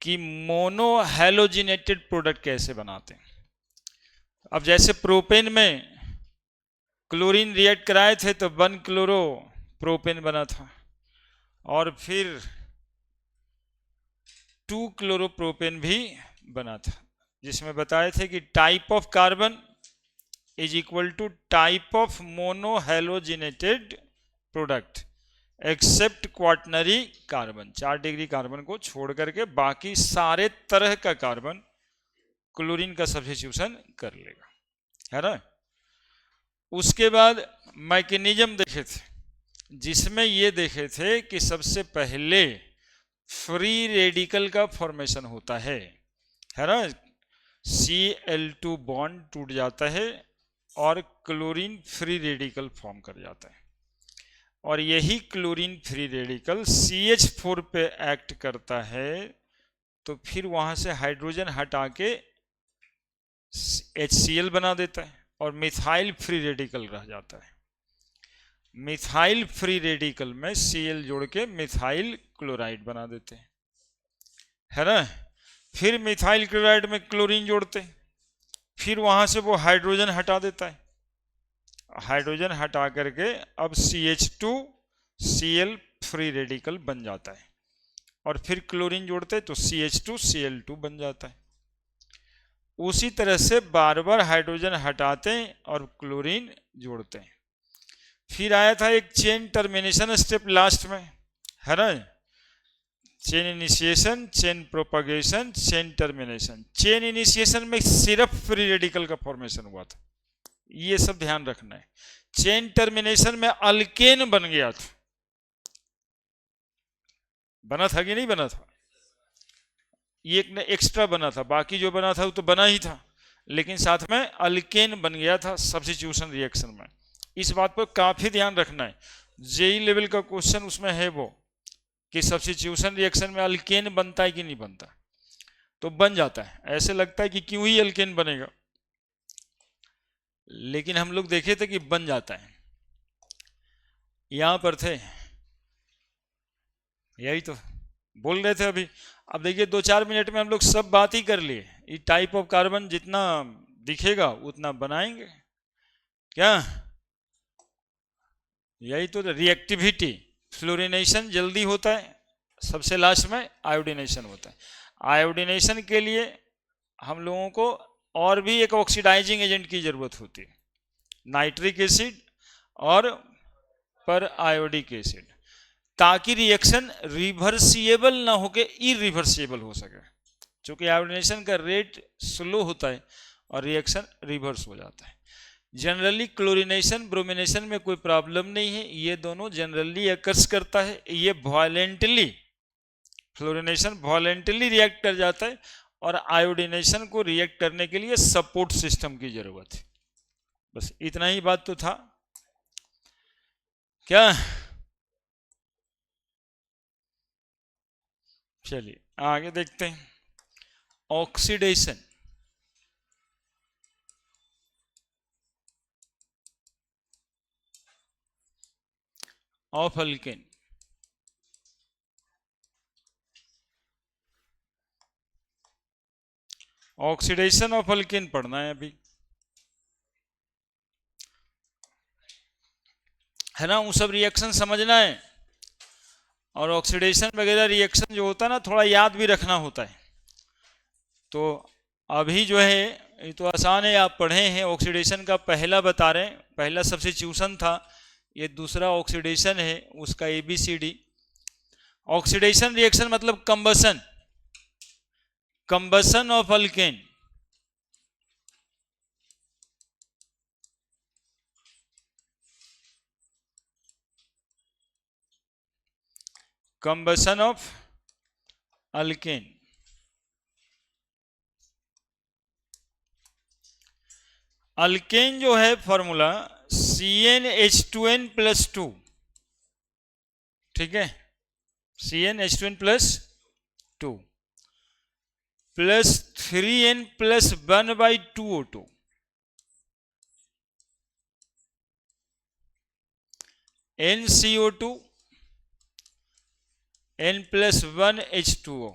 कि mono halogenated product कैसे बनाते हैं। अब जैसे प्रोपेन में क्लोरीन रिएक्ट कराए थे तो 1 क्लोरो प्रोपेन बना था, और फिर 2 क्लोरोप्रोपेन भी बना था, जिसमें बताए थे कि type of carbon is equal to type of mono halogenated product except quaternary carbon. 4 degree carbon को छोड़ करके बाकी सारे तरह का कार्बन क्लोरीन का सब्स्टिट्यूशन कर लेगा, है ना। उसके बाद मैकेनिज्म देखे थे, जिसमें ये देखे थे कि सबसे पहले फ्री रेडिकल का फॉर्मेशन होता है ना। Cl2 बॉन्ड टूट जाता है और क्लोरीन फ्री रेडिकल फॉर्म कर जाता है, और यही क्लोरीन फ्री रेडिकल CH4 पे एक्ट करता है, तो फिर वहां से हाइड्रोजन हटा के HCl बना देता है और मिथाइल फ्री रेडिकल रह जाता है। मिथाइल फ्री रेडिकल में Cl जोड़ के मिथाइल क्लोराइड बना देते हैं, है ना। फिर मिथाइल क्लोराइड में क्लोरीन जोड़ते हैं, फिर वहां से वो हाइड्रोजन हटा देता है, हाइड्रोजन हटा करके अब CH2Cl फ्री रेडिकल बन जाता है, और फिर क्लोरीन जोड़ते हैं तो CH2Cl2 बन जाता है। उसी तरह से बार बार हाइड्रोजन हटाते हैं और क्लोरीन जोड़ते हैं। फिर आया था एक चेन टर्मिनेशन स्टेप लास्ट में, है ना। Chain initiation, chain propagation, chain termination. Chain initiation में सिर्फ फ्री रेडिकल का फॉर्मेशन हुआ था, ये सब ध्यान रखना है। चेन टर्मिनेशन में अल्केन बन गया था, बना था कि नहीं बना था, ये एक एक्स्ट्रा बना था, बाकी जो बना था वो तो बना ही था, लेकिन साथ में अल्केन बन गया था सब्स्टिट्यूशन रिएक्शन में। इस बात पर काफी ध्यान रखना है, जेई लेवल का क्वेश्चन उसमें है वो कि सब्स्टिट्यूशन रिएक्शन में अल्केन बनता है कि नहीं बनता, तो बन जाता है। ऐसे लगता है कि क्यों ही अल्केन बनेगा, लेकिन हम लोग देखे थे कि बन जाता है। यहां पर थे, यही तो बोल रहे थे अभी। अब देखिए 2-4 मिनट में हम लोग सब बात ही कर लिए। ये टाइप ऑफ कार्बन जितना दिखेगा उतना बनाएंगे क्या, यही तो। रिएक्टिविटी, फ्लोरिनेशन जल्दी होता है, सबसे लास्ट में आयोडीनेशन होता है। आयोडीनेशन के लिए हम लोगों को और भी एक ऑक्सीडाइजिंग एजेंट की जरूरत होती है, नाइट्रिक एसिड और पर आयोडिक एसिड, ताकि रिएक्शन रिवर्सिएबल ना होके इरिवर्सिएबल हो सके। क्योंकि आयोडीनेशन का रेट स्लो होता है और रिएक्शन रिवर्स हो जाता है। जनरली क्लोरीनेशन ब्रोमिनेशन में कोई प्रॉब्लम नहीं है, ये दोनों जनरली अकर्स करता है। ये वॉलेंटली, फ्लोरिनेशन वॉलेंटली रिएक्ट कर जाता है, और आयोडीनेशन को रिएक्ट करने के लिए सपोर्ट सिस्टम की जरूरत है। बस इतना ही बात तो था क्या। चलिए आगे देखते हैं। Oxidation, of alkane. Oxidation of alkane पढ़ना है अभी, है ना। वो सब रिएक्शन समझना है, और ऑक्सीडेशन वगैरह रिएक्शन जो होता है ना, थोड़ा याद भी रखना होता है। तो अभी जो है ये तो आसान है, आप पढ़े हैं। ऑक्सीडेशन का पहला बता रहे हैं, पहला सब्स्टिट्यूशन था, ये दूसरा ऑक्सीडेशन है, उसका ABCD। ऑक्सीडेशन रिएक्शन मतलब combustion, combustion of alkane. Combustion of alkane. Alkane जो है फॉर्मूला CnH2n+2, ठीक है। CnH2n+2 plus 3n+1/2O2, NCO2, n+1 H2O,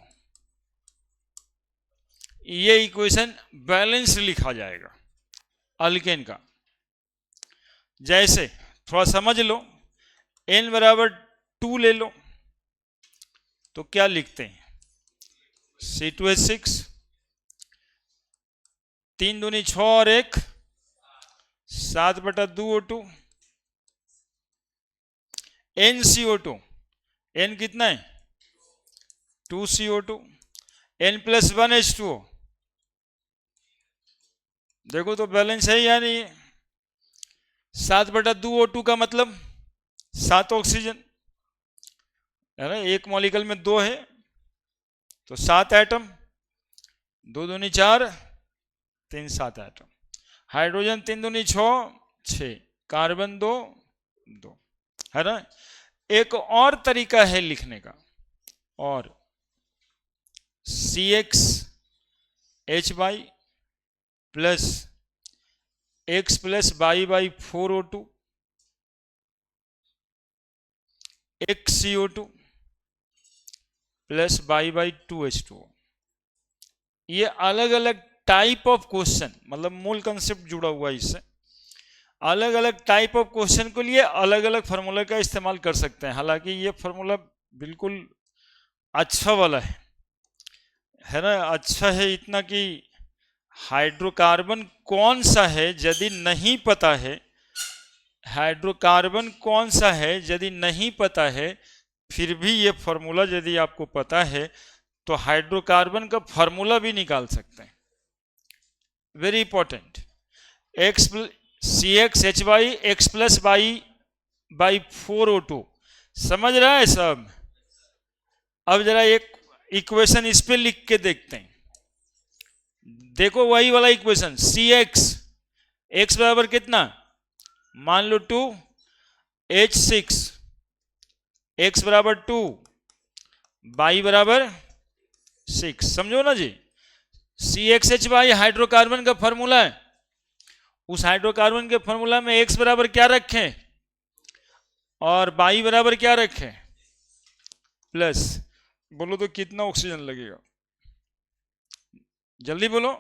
ये इक्वेशन बैलेंस लिखा जाएगा अल्केन का। जैसे थोड़ा समझ लो, n बराबर 2 ले लो तो क्या लिखते हैं, C2H6, 3 दूनी 6 और 1 7/2 O2, NCO2, n कितना है 2CO2, n+1 H2O। देखो तो बैलेंस है या नहीं। 7/2 O2 का मतलब 7 ऑक्सीजन है ना, एक मॉलिक्यूल में 2 है तो 7 एटम, 2 दूनी 4, 3 7 एटम। हाइड्रोजन 3 दूनी 6 6, कार्बन 2 2, है ना। एक और तरीका है लिखने का, और CXH plus X plus Y/4O2 XCO2 plus Y/2H2O। ये अलग अलग टाइप ऑफ क्वेश्चन, मतलब मूल कंसेप्ट जुड़ा हुआ है इससे। अलग अलग टाइप ऑफ क्वेश्चन के लिए अलग अलग फार्मूला का इस्तेमाल कर सकते हैं। हालांकि ये फार्मूला बिल्कुल अच्छा वाला है ना। अच्छा है इतना कि हाइड्रोकार्बन कौन सा है यदि नहीं पता है, हाइड्रोकार्बन कौन सा है यदि नहीं पता है, फिर भी ये फार्मूला यदि आपको पता है तो हाइड्रोकार्बन का फार्मूला भी निकाल सकते हैं। Very important. CXHY X plus Y/4O2, समझ रहा है सब। अब जरा एक इक्वेशन इस पे लिख के देखते हैं। देखो वही वाला इक्वेशन, CX बराबर कितना, मान लो 2, H6 X बराबर 2, Y बराबर 6, समझो ना जी। CXHY हाइड्रोकार्बन का फॉर्मूला है। उस हाइड्रोकार्बन के फॉर्मूला में X बराबर क्या रखें और Y बराबर क्या रखें, प्लस। बोलो तो कितना ऑक्सीजन लगेगा, जल्दी बोलो।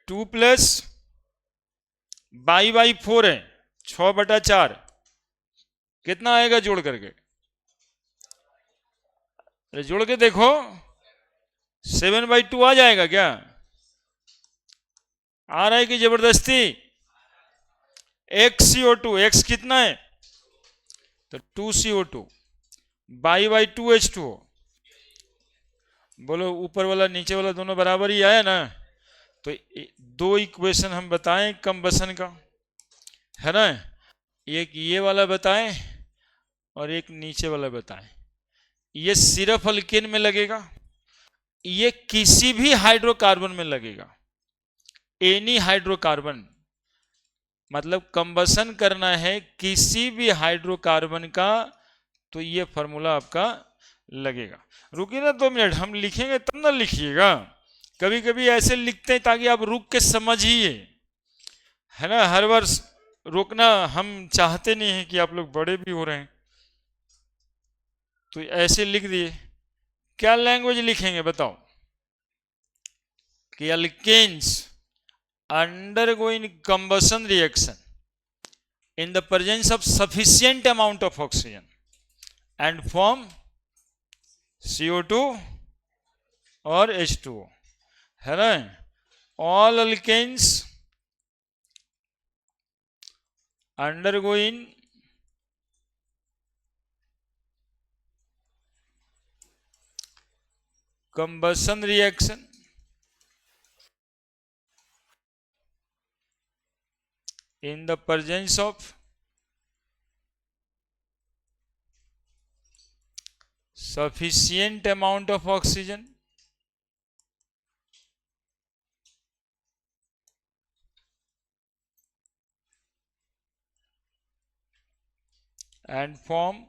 2 प्लस Y/4 है 6/4, कितना आएगा जोड़ करके, अरे जोड़ के देखो 7/2 आ जाएगा क्या, आ रहा है कि जबरदस्ती। XCO2, X कितना है तो 2CO2, Y/2H2O। बोलो ऊपर वाला नीचे वाला दोनों बराबर ही आया ना। तो दो इक्वेशन हम बताएं कंबसन का, है ना। एक ये वाला बताएं और एक नीचे वाला बताएं। ये सिर्फ अल्केन में लगेगा, ये किसी भी हाइड्रोकार्बन में लगेगा। एनी हाइड्रोकार्बन, मतलब कंबसन करना है किसी भी हाइड्रोकार्बन का तो ये फार्मूला आपका लगेगा। रुकिए ना 2 मिनट, हम लिखेंगे तब ना लिखिएगा। कभी कभी ऐसे लिखते हैं ताकि आप रुक के समझिए, है ना। हर बार रोकना हम चाहते नहीं है कि आप लोग बड़े भी हो रहे हैं, तो ऐसे लिख दिए। क्या लैंग्वेज लिखेंगे बताओ, कि alkanes undergoing combustion reaction in the presence of sufficient amount of oxygen and form CO2 और H2O, है ना। all alkanes undergoing combustion reaction in the presence of sufficient amount of oxygen and form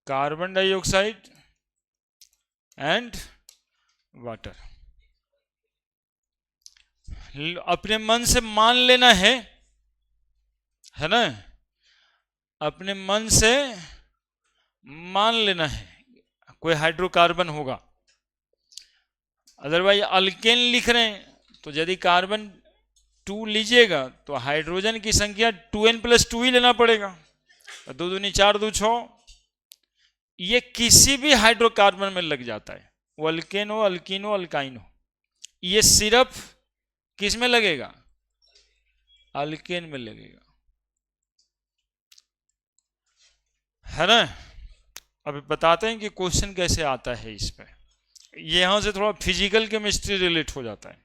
carbon dioxide and water। अपने मन से मान लेना है ना। अपने मन से मान लेना है कोई हाइड्रोकार्बन होगा, अदरवाइज अल्केन लिख रहे हैं तो यदि कार्बन 2 लीजिएगा तो हाइड्रोजन की संख्या 2n+2 ही लेना पड़ेगा। 2 दूनी 4, 2 6, ये किसी भी हाइड्रोकार्बन में लग जाता है, वो अल्केन हो, अल्कीन हो, अल्काइन हो। ये सिर्फ किस में लगेगा? अल्केन में लगेगा, है ना। अब बताते हैं कि क्वेश्चन कैसे आता है इस पे। ये यहां से थोड़ा फिजिकल केमिस्ट्री रिलेट हो जाता है।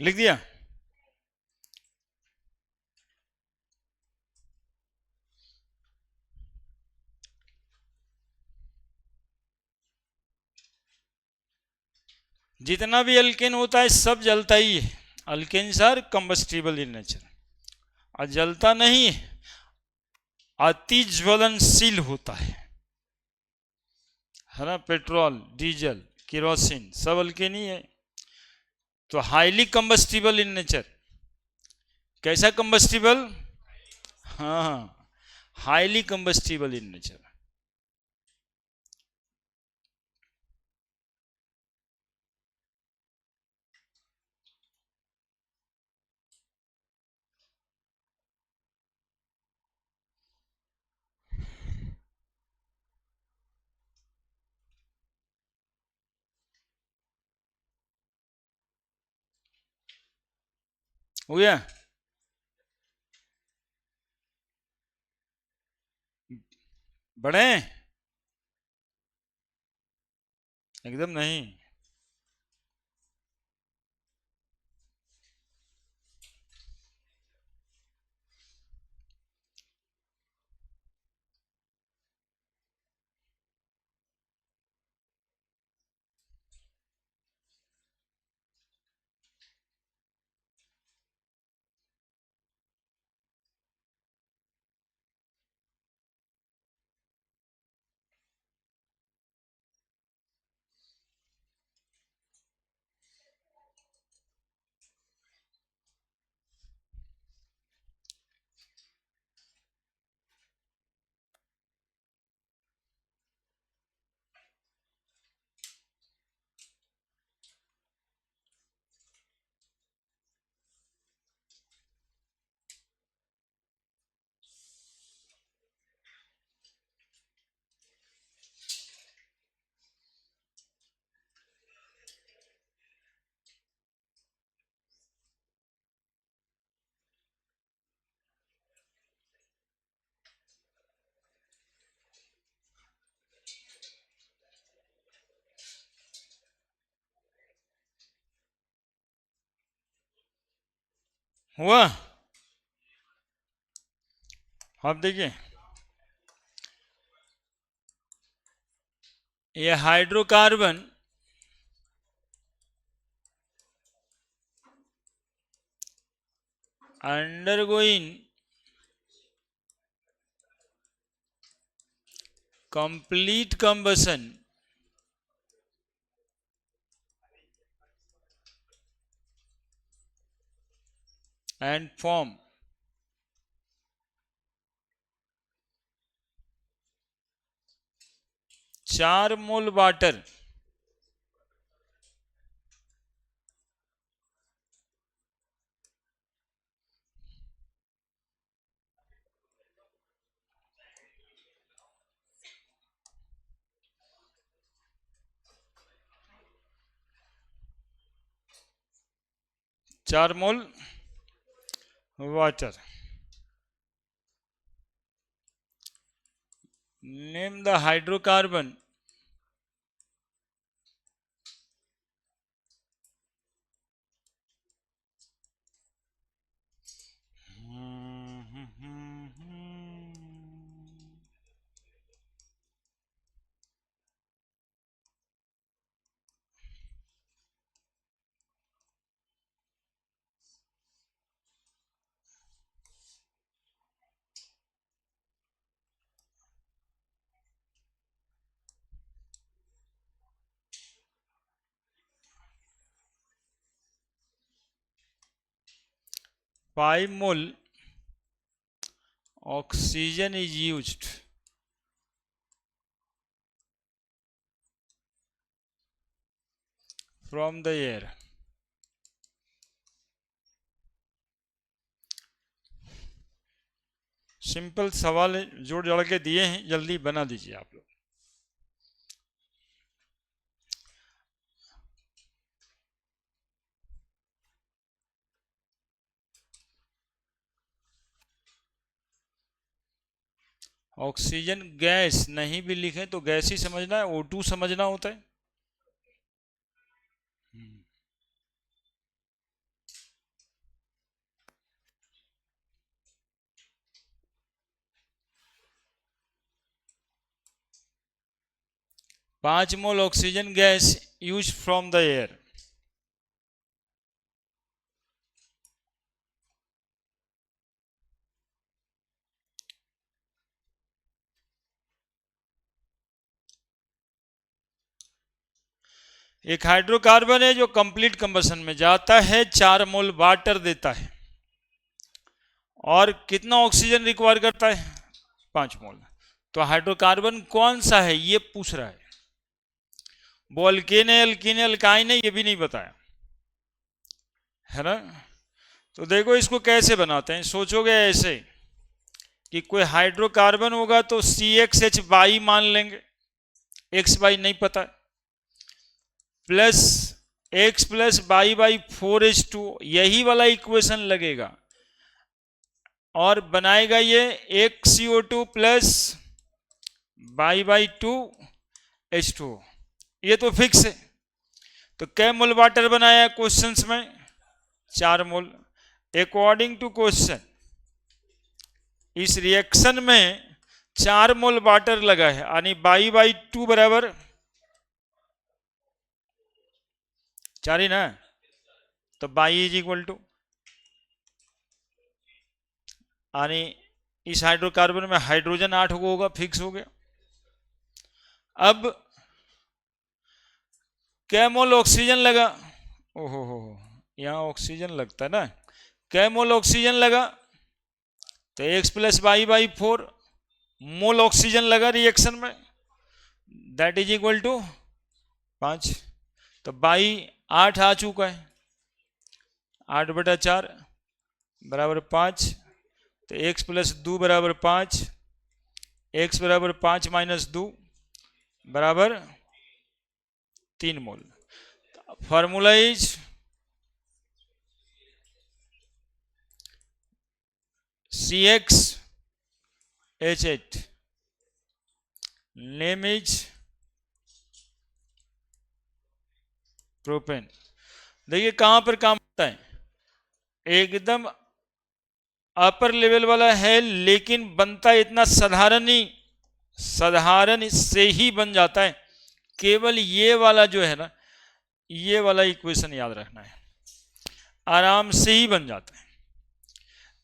लिख दिया। जितना भी अल्केन होता है सब जलता ही है। Alkanes are combustible in nature, और जलता नहीं है, अति ज्वलनशील होता है ना। पेट्रोल, डीजल, केरोसिन सब अल्केन ही है। तो हाईली कंबस्टिबल इन नेचर। कैसा कंबस्टिबल? हाँ, हाईली कंबस्टिबल इन नेचर। हो गया? बड़े? एकदम नहीं। हुआ? आप देखिए, ये hydrocarbon undergoing complete combustion and form 4 mole water चार mole water. Name the hydrocarbon pi mole oxygen is used from the air. Simple सवाल जोड़ जोड़ के दिए हैं, जल्दी बना दीजिए आप लोग. ऑक्सीजन गैस नहीं भी लिखें तो गैस ही समझना है, O2 समझना होता है. 5 मोल oxygen gas use from the air. एक हाइड्रोकार्बन है जो कंप्लीट कंबशन में जाता है, 4 मोल वाटर देता है और कितना ऑक्सीजन रिक्वायर करता है? 5 मोल. तो हाइड्रोकार्बन कौन सा है ये पूछ रहा है. वो अल्केन है, अल्कीन है, अल्काइन है, ये भी नहीं बताया है ना. तो देखो इसको कैसे बनाते हैं. सोचोगे ऐसे कि कोई हाइड्रोकार्बन होगा तो CXH मान लेंगे, XY नहीं पता, प्लस X प्लस Y/4H2 यही वाला इक्वेशन लगेगा और बनाएगा ये XCO2 प्लस Y/2H2. ये तो फिक्स है. तो कै मोल वाटर बनाया क्वेश्चंस में? 4 मोल. अकॉर्डिंग टू क्वेश्चन इस रिएक्शन में 4 मोल वाटर लगा है, यानी Y/2 बराबर 4 ही ना. तो Y इज इक्वल टू, यानी इस हाइड्रोकार्बन में हाइड्रोजन 8 होगा, फिक्स हो गया. अब कै मोल ऑक्सीजन लगा? ओहो हो, यहां ऑक्सीजन लगता है ना. कै मोल ऑक्सीजन लगा? तो X प्लस Y/4 मोल ऑक्सीजन लगा रिएक्शन में, दैट इज इक्वल टू 5. तो Y 8 आ चुका है, 8/4 बराबर 5. तो X प्लस 2 बराबर 5, X बराबर 5 माइनस 2 बराबर 3 mole. Formula is CXH8, name is propane. देखिए कहां पर काम होता है, एकदम अपर लेवल वाला है, लेकिन बनता इतना साधारण से ही बन जाता है. केवल ये वाला जो है ना, ये वाला इक्वेशन याद रखना है, आराम से ही बन जाता है.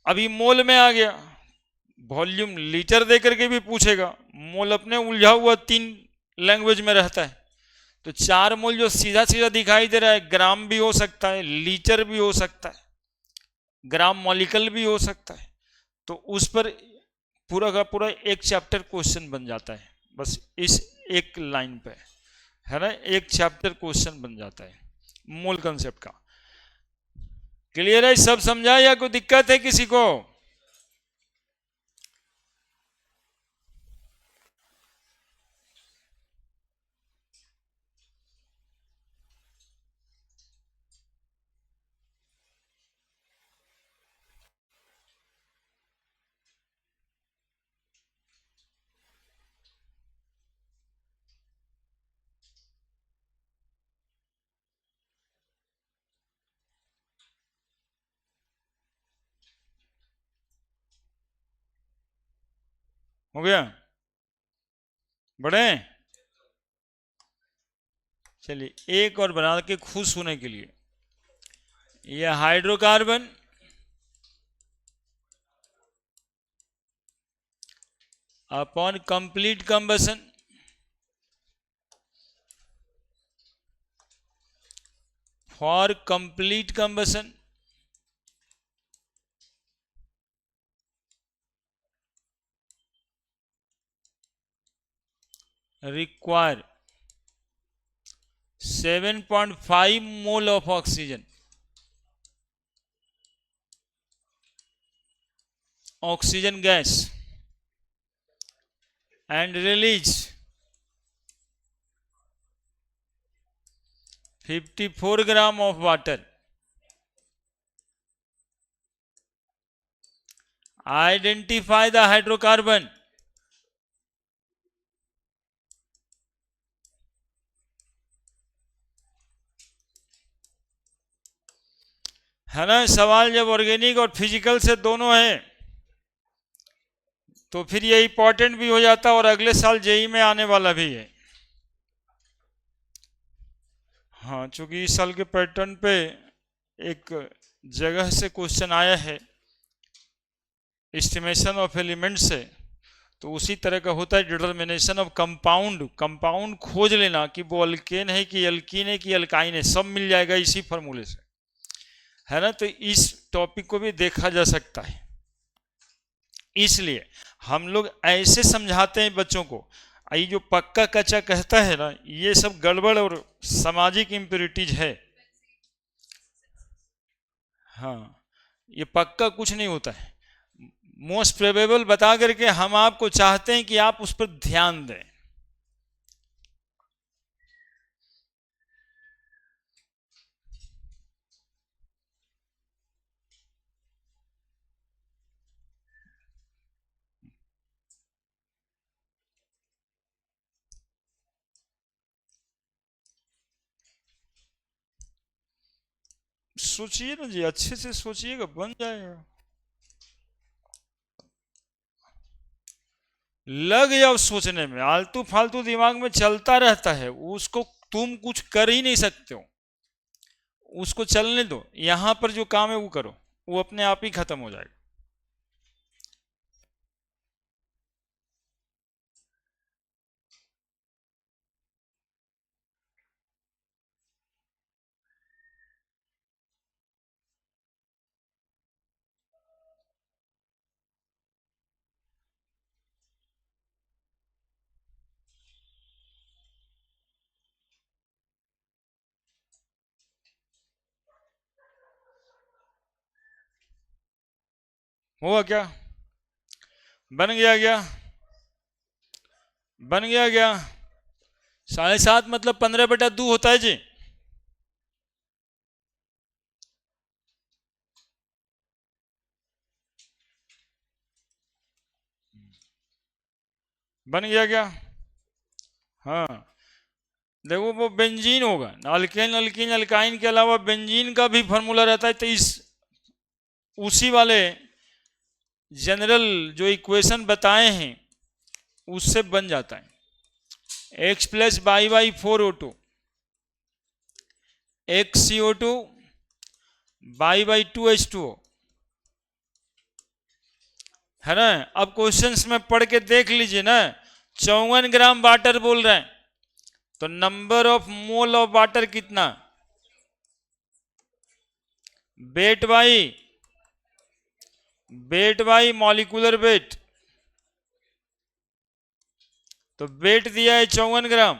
अभी मोल में आ गया, वॉल्यूम लीटर दे करके भी पूछेगा, मोल अपने उलझा हुआ 3 लैंग्वेज में रहता है। तो 4 मोल जो सीधा सीधा दिखाई दे रहा है, ग्राम भी हो सकता है, लीटर भी हो सकता है, ग्राम मॉलिक्यूल भी हो सकता है। तो उस पर पूरा का पूरा एक चैप्टर क्वेश्चन बन जाता है, बस इस एक लाइन पे, है ना, एक चैप्टर क्वेश्चन बन जाता है मूल कंसेप्ट का। क्लियर है, सब समझा या कोई दिक्कत है किसी को? हो गया? बढ़े? चलिए एक और बना के खुश होने के लिए, यह hydrocarbon upon complete combustion for complete combustion require 7.5 mole of oxygen gas and release 54 gram of water. Identify the hydrocarbon. है ना, सवाल जब ऑर्गेनिक और फिजिकल से दोनों है तो फिर ये इंपॉर्टेंट भी हो जाता है और अगले साल जेई में आने वाला भी है। हाँ, चूंकि इस साल के पैटर्न पे एक जगह से क्वेश्चन आया है एस्टिमेशन ऑफ एलिमेंट से, तो उसी तरह का होता है डिटर्मिनेशन ऑफ कंपाउंड। कंपाउंड खोज लेना कि वो अल्केन है कि एल्कीन है कि एल्काइन है, सब मिल जाएगा इसी फॉर्मूले से, है ना। तो इस टॉपिक को भी देखा जा सकता है, इसलिए हम लोग ऐसे समझाते हैं बच्चों को। ये जो पक्का कच्चा कहता है ना, ये सब गड़बड़ और सामाजिक इंप्योरिटीज है। हाँ, ये पक्का कुछ नहीं होता है, मोस्ट प्रोबेबल बता करके हम आपको चाहते हैं कि आप उस पर ध्यान दें। सोचिए ना जी, अच्छे से सोचिएगा, बन जाएगा। लग जाओ सोचने में, आलतू फालतू दिमाग में चलता रहता है, उसको तुम कुछ कर ही नहीं सकते हो, उसको चलने दो। यहां पर जो काम है वो करो, वो अपने आप ही खत्म हो जाएगा। हुआ क्या? बन गया क्या? बन गया क्या? 7.5 मतलब 15/2 होता है जी। बन गया क्या? हाँ, देखो वो बेंजीन होगा, अल्केन अल्कीन अल्काइन के अलावा बेंजीन का भी फॉर्मूला रहता है। तो इस उसी वाले जनरल जो इक्वेशन बताए हैं उससे बन जाता है। x plus y/4O2 XCO2 y/2H2O, है ना। अब क्वेश्चंस में पढ़ के देख लीजिए ना, 54 ग्राम वाटर बोल रहे हैं, तो number of mole of water कितना, वेट बाई मॉलिक्यूलर वेट। तो वेट दिया है 54 ग्राम,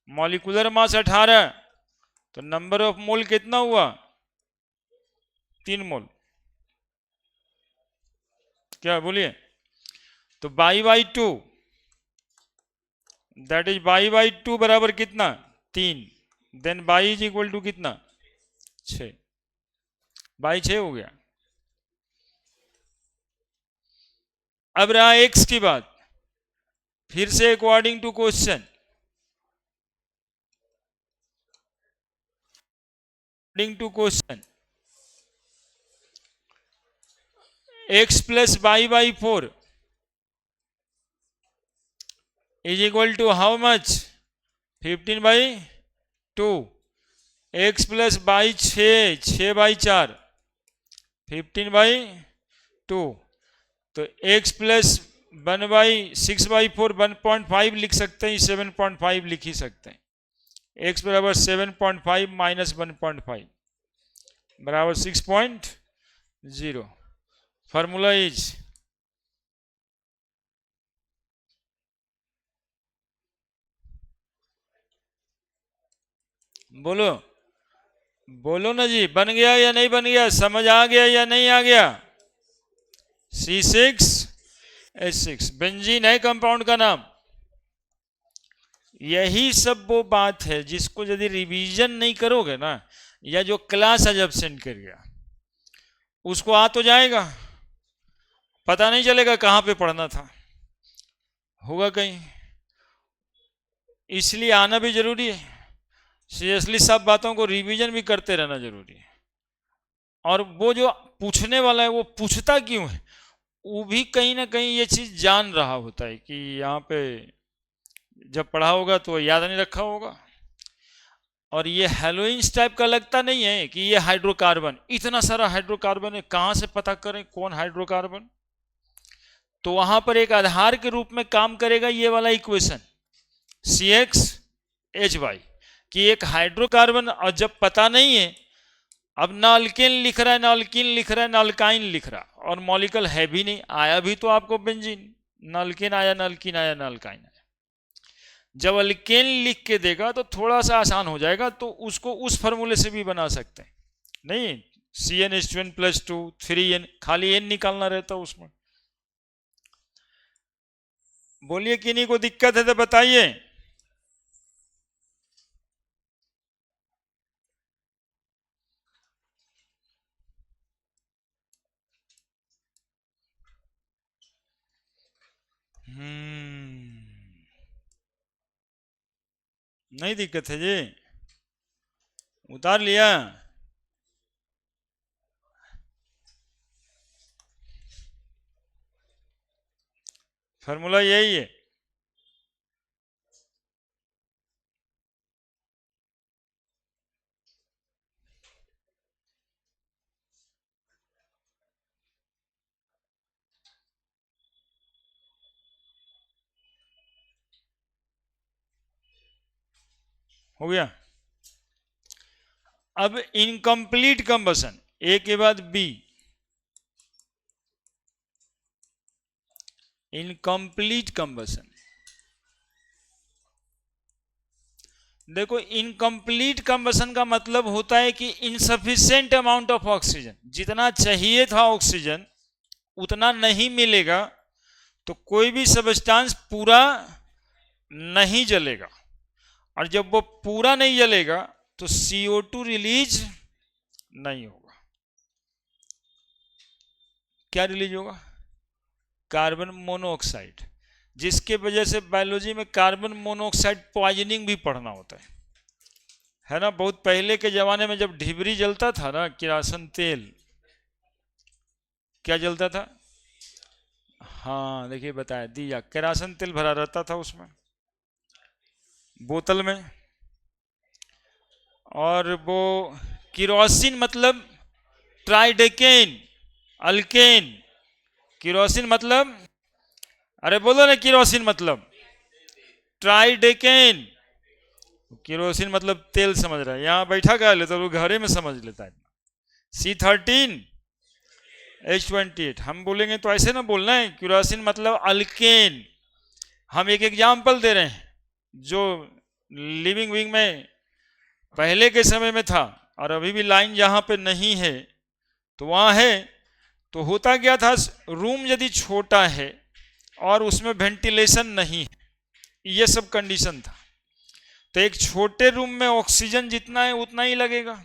मॉलिक्यूलर मास 18, तो नंबर ऑफ मोल कितना हुआ, 3 मोल। क्या बोलिए, तो बाई 2, दैट इज बाई 2 बराबर कितना, 3, then by is equal to कितना, 6, बाई 6 हो गया। अब रहा एक्स की बात, फिर से according to question, according to question x plus by 4 is equal to how much, 15/2, x plus by 6/4, 15/2, तो एक्स प्लस 1/6/4 1.5 लिख सकते हैं, 7.5 लिख ही सकते हैं। एक्स बराबर 7.5 माइनस 1.5 बराबर 6.0। फार्मूला इज, बोलो बोलो ना जी, बन गया या नहीं बन गया, समझ आ गया या नहीं आ गया। C6H6 बेंजीन है कंपाउंड का नाम। यही सब वो बात है जिसको यदि रिवीजन नहीं करोगे ना, या जो क्लास आज एब्सेंट कर गया उसको आ तो जाएगा, पता नहीं चलेगा कहां पे पढ़ना था, होगा कहीं, इसलिए आना भी जरूरी है। सीरियसली सब बातों को रिवीजन भी करते रहना जरूरी है। और वो जो पूछने वाला है वो पूछता क्यों है, वो भी कहीं ना कहीं ये चीज जान रहा होता है कि यहाँ पे जब पढ़ा होगा तो याद नहीं रखा होगा। और ये हेलोइंस टाइप का लगता नहीं है कि ये हाइड्रोकार्बन, इतना सारा हाइड्रोकार्बन है, कहां से पता करें कौन हाइड्रोकार्बन। तो वहां पर एक आधार के रूप में काम करेगा ये वाला इक्वेशन CxHy, कि एक हाइड्रोकार्बन, और जब पता नहीं है, अब ना अल्केन लिख रहा है ना अल्कीन लिख रहा है ना अल्काइन लिख रहा, और मॉलिक्यूल है भी नहीं, आया भी तो आपको बेंजीन, ना अल्केन आया ना अल्कीन आया ना अल्काइन आया। जब अल्केन लिख के देगा तो थोड़ा सा आसान हो जाएगा, तो उसको उस फार्मूले से भी बना सकते हैं। नहीं, CnH2n+2 3n, खाली n निकालना रहता है उसमें। बोलिए किन्हीं को दिक्कत है तो बताइए। नहीं दिक्कत है जी, उतार लिया। फार्मूला यही है। हो गया। अब इनकम्प्लीट कंबसन, ए के बाद बी, इनकम्प्लीट कंबसन। देखो, इनकम्प्लीट कंबसन का मतलब होता है कि इनसफिशिएंट अमाउंट ऑफ ऑक्सीजन, जितना चाहिए था ऑक्सीजन उतना नहीं मिलेगा, तो कोई भी सबस्टांस पूरा नहीं जलेगा, और जब वो पूरा नहीं जलेगा तो CO2 रिलीज नहीं होगा। क्या रिलीज होगा, कार्बन मोनोऑक्साइड, जिसके वजह से बायोलॉजी में कार्बन मोनोऑक्साइड पॉइजनिंग भी पढ़ना होता है ना। बहुत पहले के जमाने में जब ढिबरी जलता था ना, किरासन तेल, क्या जलता था, हाँ देखिए बताया, दिया, किरासन तेल भरा रहता था उसमें बोतल में, और वो किरोसिन मतलब ट्राइडेकेन, अल्केन, केरोसिन मतलब, अरे बोलो ना, केरोसिन मतलब ट्राइडेकेन। केरोसिन मतलब तेल समझ रहा है, यहां बैठा क्या ले तो घरे में समझ लेता है। C13H28 हम बोलेंगे तो ऐसे ना बोलना है, केरोसिन मतलब अल्केन। हम एक एग्जाम्पल दे रहे हैं जो लिविंग विंग में पहले के समय में था, और अभी भी लाइन जहां पे नहीं है तो वहां है। तो होता क्या था, रूम यदि छोटा है और उसमें वेंटिलेशन नहीं है, ये सब कंडीशन था, तो एक छोटे रूम में ऑक्सीजन जितना है उतना ही लगेगा।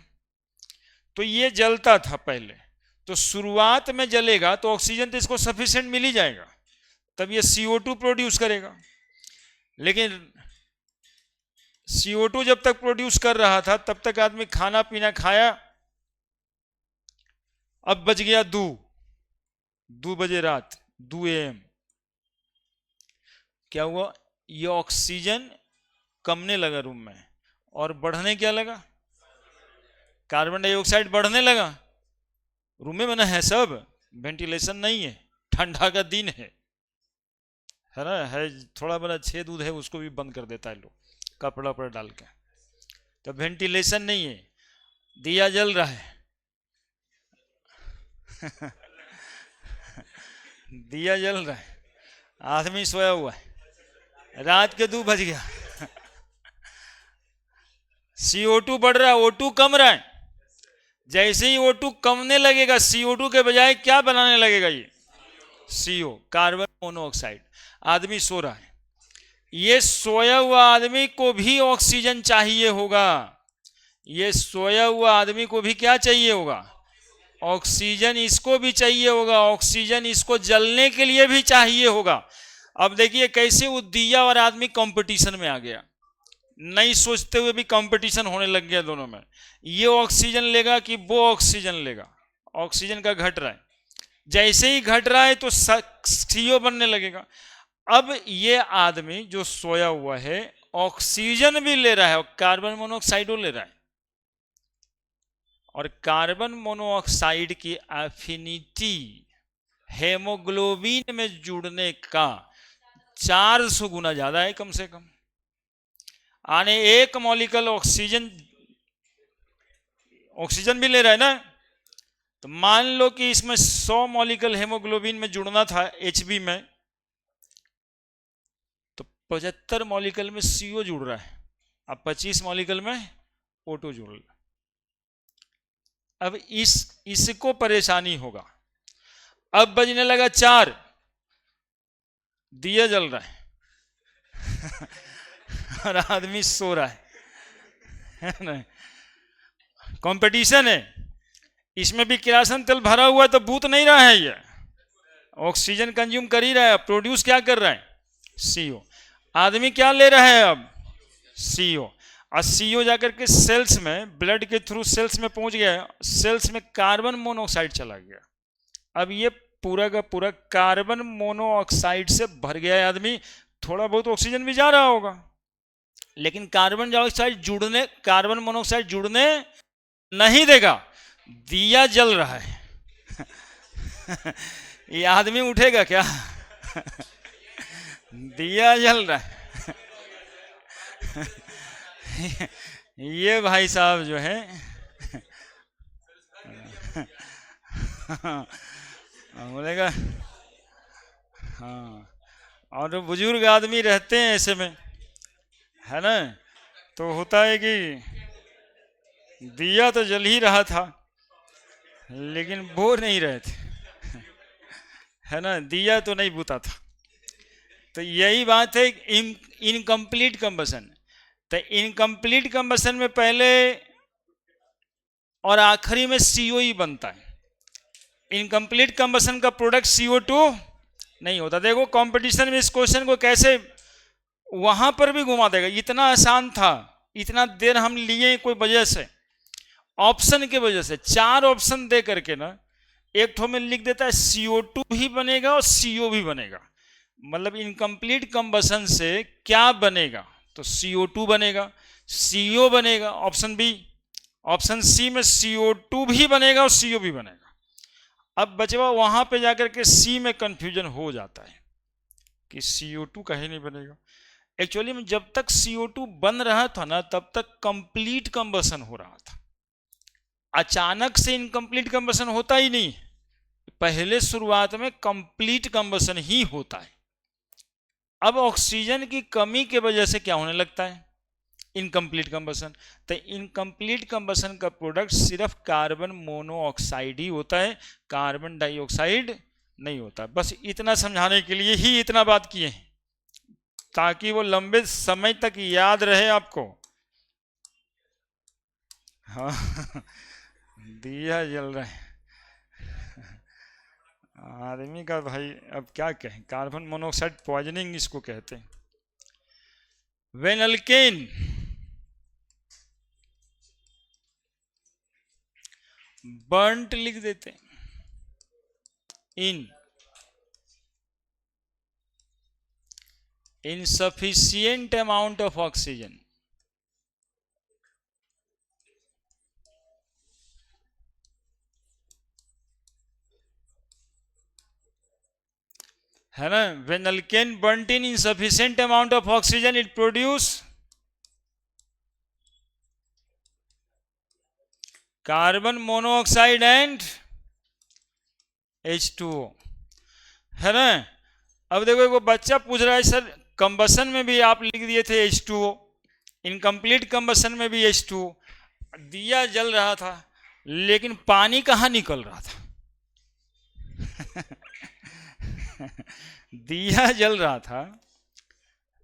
तो ये जलता था पहले, तो शुरुआत में जलेगा तो ऑक्सीजन तो इसको सफिशिएंट मिल ही जाएगा, तब ये CO2 प्रोड्यूस करेगा। लेकिन CO2 जब तक प्रोड्यूस कर रहा था तब तक आदमी खाना पीना खाया। अब बज गया 2 बजे रात, 2 AM, क्या हुआ, ये ऑक्सीजन कमने लगा रूम में, और बढ़ने क्या लगा, कार्बन डाइऑक्साइड बढ़ने लगा। रूम में बना है सब, वेंटिलेशन नहीं है, ठंडा का दिन है ना, है थोड़ा बड़ा छेद उद है उसको भी बंद कर देता है लोग, कपड़ा पर डाल के। तो वेंटिलेशन नहीं है, दिया जल रहा है दिया जल रहा है, आदमी सोया हुआ है, रात के 2 बज गया CO2 बढ़ रहा है, O2 कम रहा है। जैसे ही O2 कमने लगेगा, CO2 के बजाय क्या बनाने लगेगा, ये CO, कार्बन मोनोऑक्साइड। आदमी सो रहा है, ये सोया हुआ आदमी को भी ऑक्सीजन चाहिए होगा, ये सोया हुआ आदमी को भी क्या चाहिए होगा, ऑक्सीजन इसको भी चाहिए होगा, ऑक्सीजन इसको जलने के लिए भी चाहिए होगा। अब देखिए कैसे वो दिया और आदमी कंपटीशन में आ गया, नहीं सोचते हुए भी कंपटीशन होने लग गया दोनों में, ये ऑक्सीजन लेगा कि वो ऑक्सीजन लेगा। ऑक्सीजन का घट रहा है, जैसे ही घट रहा है तो CO बनने लगेगा। अब ये आदमी जो सोया हुआ है ऑक्सीजन भी ले रहा है और कार्बन मोनोऑक्साइड ले रहा है, और कार्बन मोनोऑक्साइड की एफिनिटी हेमोग्लोबिन में जुड़ने का 400 गुना ज्यादा है कम से कम। आने एक मॉलिक्यूल ऑक्सीजन भी ले रहा है ना, तो मान लो कि इसमें 100 मॉलिक्यूल हेमोग्लोबिन में जुड़ना था HB में, तो 75 मॉलिक्यूल में CO जुड़ रहा है, अब 25 मॉलिक्यूल में O2 जुड़ रहा है। अब इसको परेशानी होगा। अब बजने लगा 4, दिया जल रहा है और आदमी सो रहा है ना, कंपटीशन है, इसमें भी किरासन तेल भरा हुआ है तो बूत नहीं रहा है, ये ऑक्सीजन कंज्यूम कर ही रहा है, प्रोड्यूस क्या कर रहा है, CO। आदमी क्या ले रहा है अब, CO, और CO जाकर के सेल्स में, ब्लड के थ्रू सेल्स में पहुंच गया, सेल्स में कार्बन मोनोऑक्साइड चला गया। अब ये पूरा का पूरा कार्बन मोनोऑक्साइड से भर गया है आदमी, थोड़ा बहुत ऑक्सीजन भी जा रहा होगा, लेकिन कार्बन मोनोऑक्साइड जुड़ने नहीं देगा, दिया जल रहा है ये आदमी उठेगा क्या दिया जल रहा है ये भाई साहब जो है बोलेगा, हाँ, और बुजुर्ग आदमी रहते हैं ऐसे में, है ना, तो होता है कि दिया तो जल ही रहा था लेकिन बो नहीं रहे थे है ना, दिया तो नहीं बुता था। तो यही बात है इनकम्प्लीट कंबसन। तो इनकम्प्लीट कंबसन में पहले और आखिरी में CO ही बनता है, इनकम्प्लीट कंबसन का प्रोडक्ट CO2 नहीं होता। देखो कंपटीशन में इस क्वेश्चन को कैसे वहां पर भी घुमा देगा, इतना आसान था, इतना देर हम लिए कोई वजह से, ऑप्शन के वजह से 4 ऑप्शन दे करके ना एक ठो में लिख देता है CO2 भी बनेगा और CO भी बनेगा। मतलब इनकम्प्लीट कंबसन से क्या बनेगा, तो CO2 बनेगा, CO बनेगा, ऑप्शन बी। ऑप्शन सी में CO2 भी बनेगा और CO भी बनेगा। अब बचवा वहां पे जाकर के सी में कंफ्यूजन हो जाता है कि CO2 कहीं नहीं बनेगा। एक्चुअली में जब तक CO2 बन रहा था ना तब तक कंप्लीट कंबसन हो रहा था। अचानक से इनकम्प्लीट कंबसन होता ही नहीं, पहले शुरुआत में कंप्लीट कंबसन ही होता है। अब ऑक्सीजन की कमी के वजह से क्या होने लगता है, इनकम्प्लीट कंबसन। तो इनकम्प्लीट कंबसन का प्रोडक्ट सिर्फ कार्बन मोनोऑक्साइड ही होता है, कार्बन डाइऑक्साइड नहीं होता। बस इतना समझाने के लिए ही इतना बात किए हैं, ताकि वो लंबे समय तक याद रहे आपको। हाँ दिया जल रहा है आदमी का भाई, अब क्या कहें, कार्बन मोनोऑक्साइड पॉइजनिंग इसको कहते हैं। वेन अल्केन बर्न्ट लिख देते हैं इन insufficient amount of oxygen, है ना। when alkane burnt in insufficient amount of oxygen it produce carbon monoxide and H2O, है ना। अब देखो एक बच्चा पूछ रहा है सर कंबसन में भी आप लिख दिए थे H2O, इनकम्प्लीट कंबसन में भी H2O, दिया जल रहा था लेकिन पानी कहाँ निकल रहा था दिया जल रहा था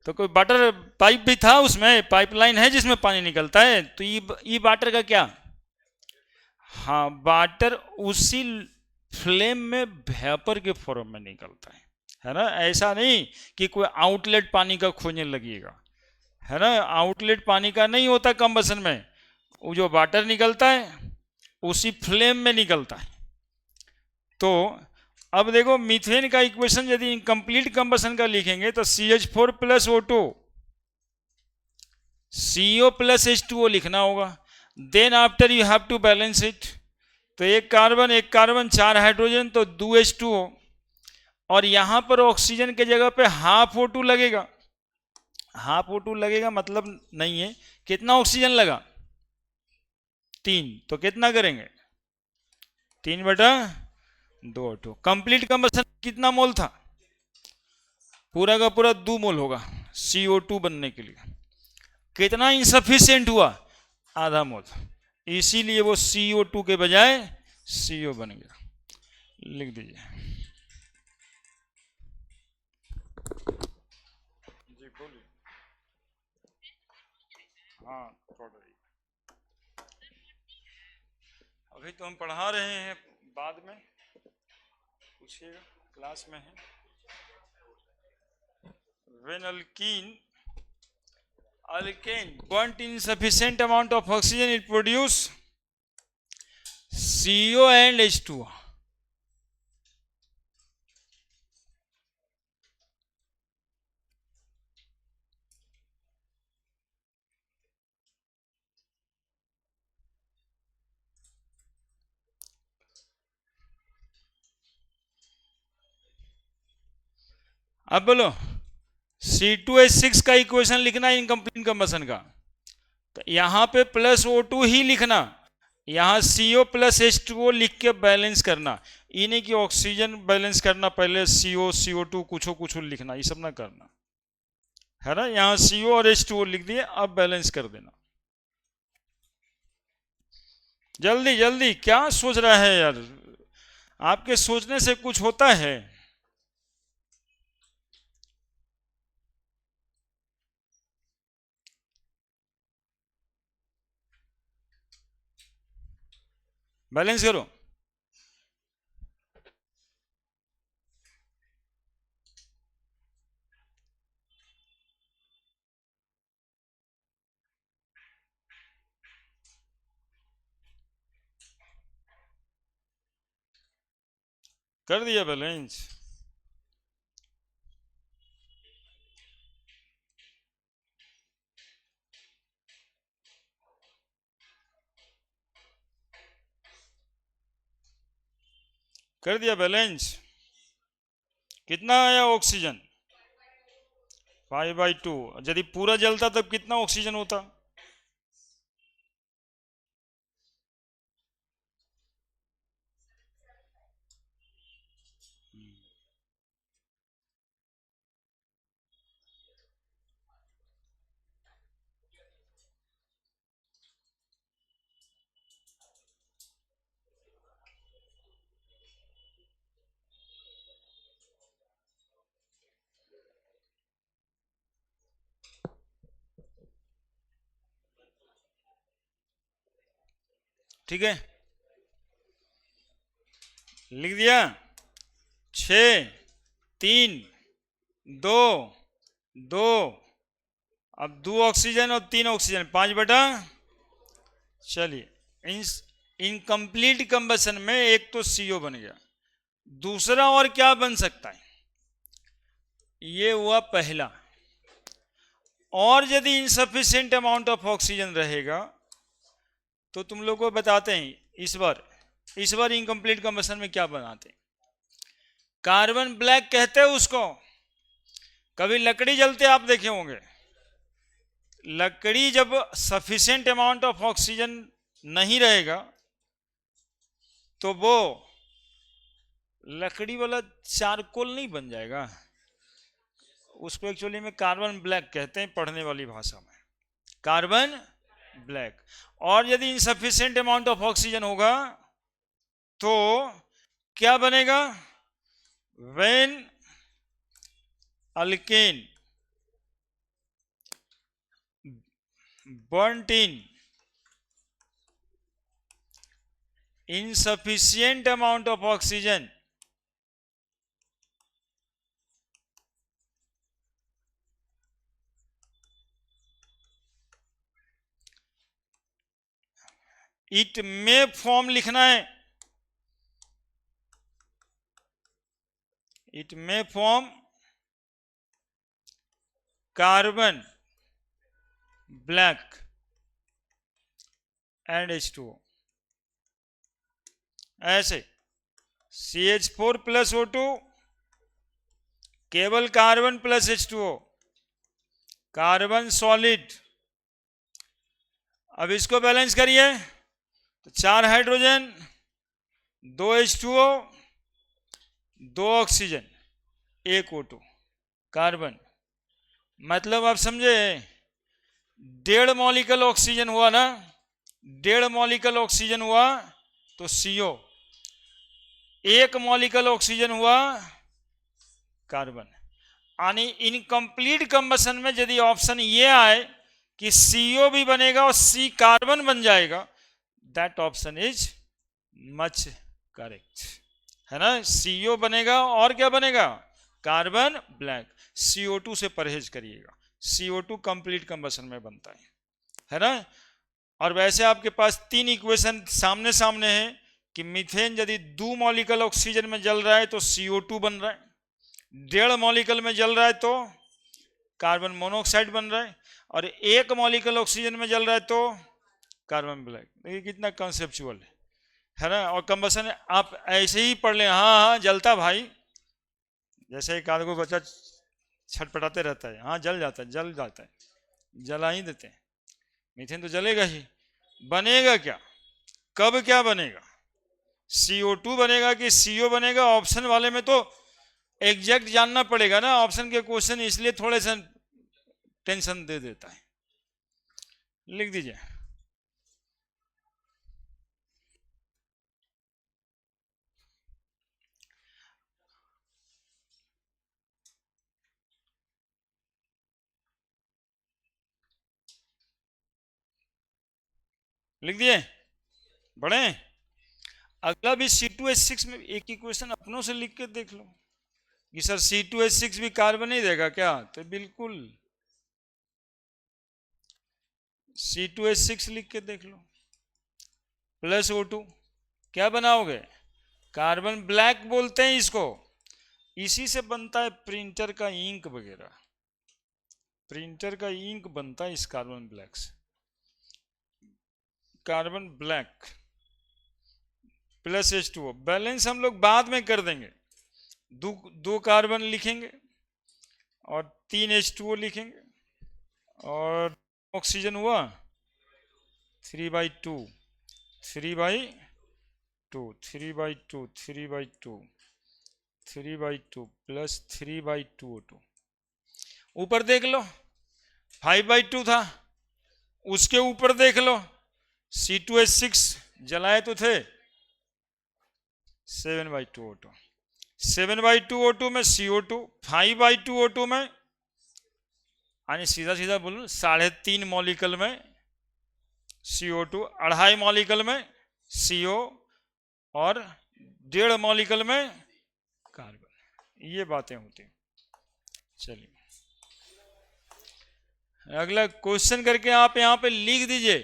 तो कोई वाटर पाइप भी था उसमें, पाइपलाइन है जिसमें पानी निकलता है, तो ये वाटर का क्या, हाँ वाटर उसी फ्लेम में वेपर के फॉर्म में निकलता है ना। ऐसा नहीं कि कोई आउटलेट पानी का खोजने लगेगा, है ना। आउटलेट पानी का नहीं होता कंबसन में, वो जो वाटर निकलता है उसी फ्लेम में निकलता है। तो अब देखो मीथेन का इक्वेशन यदि कंप्लीट कंबसन का लिखेंगे तो CH4 plus O2 CO plus H2O लिखना होगा। Then after you have to balance it, तो एक कार्बन 4 हाइड्रोजन तो 2 H2O, और यहां पर ऑक्सीजन के जगह पे हाफ O2 लगेगा। हाफ O2 लगेगा मतलब नहीं है, कितना ऑक्सीजन लगा 3, तो कितना करेंगे 3/2 O2। कंप्लीट कंबसन कितना मोल था, पूरा का पूरा 2 मोल होगा CO2 बनने के लिए। कितना इनसफिशियंट हुआ, आधा मोल, इसीलिए वो CO2 के बजाय CO बन गया। लिख दीजिए जी, बोलिए। हाँ पढ़ रही, अभी तो हम पढ़ा रहे हैं, बाद में पूछिएगा, क्लास में है। when alkane burnt in sufficient amount of oxygen it produce CO and H2O। अब बोलो C2H6 का इक्वेशन लिखना इनकम्प्लीट कंबसन का, तो यहां पे प्लस O2 ही लिखना, यहां CO प्लस H2O लिख के बैलेंस करना। ये नहीं कि ऑक्सीजन बैलेंस करना पहले CO CO2 कुछ लिखना, ये सब ना करना, है ना। यहां CO और H2O लिख दिए, अब बैलेंस कर देना। जल्दी जल्दी, क्या सोच रहा है यार, आपके सोचने से कुछ होता है। बैलेंस करो। कर दिया बैलेंस। कर दिया बैलेंस। कितना आया ऑक्सीजन? 5/2। यदि पूरा जलता तब कितना ऑक्सीजन होता? ठीक है, लिख दिया। 6, 3, 2, 2, अब 2 ऑक्सीजन और 3 ऑक्सीजन, 5/। चलिए, इनकम्प्लीट कंबशन में एक तो CO बन गया, दूसरा और क्या बन सकता है? ये हुआ पहला। और यदि इनसफिशिएंट अमाउंट ऑफ ऑक्सीजन रहेगा तो तुम लोग को बताते हैं इस बार इनकम्प्लीट कंबशन में क्या बनाते हैं? कार्बन ब्लैक कहते हैं उसको। कभी लकड़ी जलते आप देखे होंगे, लकड़ी जब सफिशिएंट अमाउंट ऑफ ऑक्सीजन नहीं रहेगा तो वो लकड़ी वाला चारकोल नहीं बन जाएगा, उसको एक्चुअली में कार्बन ब्लैक कहते हैं पढ़ने वाली भाषा में, कार्बन ब्लैक। और यदि इनसफिशिएंट अमाउंट ऑफ ऑक्सीजन होगा तो क्या बनेगा? When alkane burnt in insufficient amount of oxygen, it may form लिखना है, it may form carbon black and H2O। ऐसे CH4 प्लस O2 केवल carbon plus H2O, carbon solid. अब इसको बैलेंस करिए तो 4 hydrogen, 2 H2O, 2 oxygen, 1 O2, carbon. मतलब आप समझे, 1.5 मॉलिक्यूल ऑक्सीजन हुआ ना, 1.5 मॉलिक्यूल ऑक्सीजन हुआ तो CO, 1 मॉलिक्यूल ऑक्सीजन हुआ कार्बन। यानी इनकम्प्लीट कंबशन में यदि ऑप्शन ये आए कि CO भी बनेगा और C कार्बन बन जाएगा, that option is much correct, है ना। CO बनेगा और क्या बनेगा? Carbon black. CO2 से परहेज करिएगा, CO2 कंप्लीट कंबशन में बनता है ना। और वैसे आपके पास 3 इक्वेशन सामने सामने है कि मीथेन यदि 2 मॉलिक्यूल ऑक्सीजन में जल रहा है तो CO2 बन रहा है, 1.5 मॉलिक्यूल में जल रहा है तो कार्बन मोनोऑक्साइड बन रहा है, और 1 मॉलिक्यूल ऑक्सीजन में जल रहा है तो कार्बन ब्लैक। देखिए कितना कंसेप्चुअल है ना। और कंबशन आप ऐसे ही पढ़ लें, हाँ हाँ जलता भाई, जैसे एक आदमी को बच्चा छटपटाते रहता है, हाँ जल जाता है, जल जाता है, जला ही देते हैं। मीथेन तो जलेगा ही, बनेगा क्या, कब क्या बनेगा? CO2 बनेगा कि CO बनेगा? ऑप्शन वाले में तो एग्जैक्ट जानना पड़ेगा ना, ऑप्शन के क्वेश्चन इसलिए थोड़े से टेंशन दे देता है। लिख दीजिए। लिख दिए, बढ़े। अगला भी C2H6 में एक इक्वेशन अपनों से लिख के देख लो कि सर C2H6 भी कार्बन ही देगा क्या? तो बिल्कुल C2H6 लिख के देख लो, प्लस O2, क्या बनाओगे? कार्बन ब्लैक बोलते हैं इसको, इसी से बनता है प्रिंटर का इंक वगैरह, प्रिंटर का इंक बनता है इस कार्बन ब्लैक से। Carbon black plus H2O। Balance हम लोग बाद में कर देंगे। दो कार्बन लिखेंगे और 3 H2O लिखेंगे और ऑक्सीजन हुआ 3/2 3/2 3/2 3/2 3/2 प्लस 3/2O2। ऊपर देख लो 5/2 था, उसके ऊपर देख लो C2H6 जलाए तो थे 7/2O2। 7/2O2 में CO2, 5/2O2 में, यानी सीधा सीधा बोलूं 3.5 मॉलिक्यूल में CO2, 2.5 मॉलिक्यूल में CO और 1.5 मॉलिक्यूल में कार्बन। ये बातें होती। चलिए अगला क्वेश्चन करके आप यहां पे लिख दीजिए,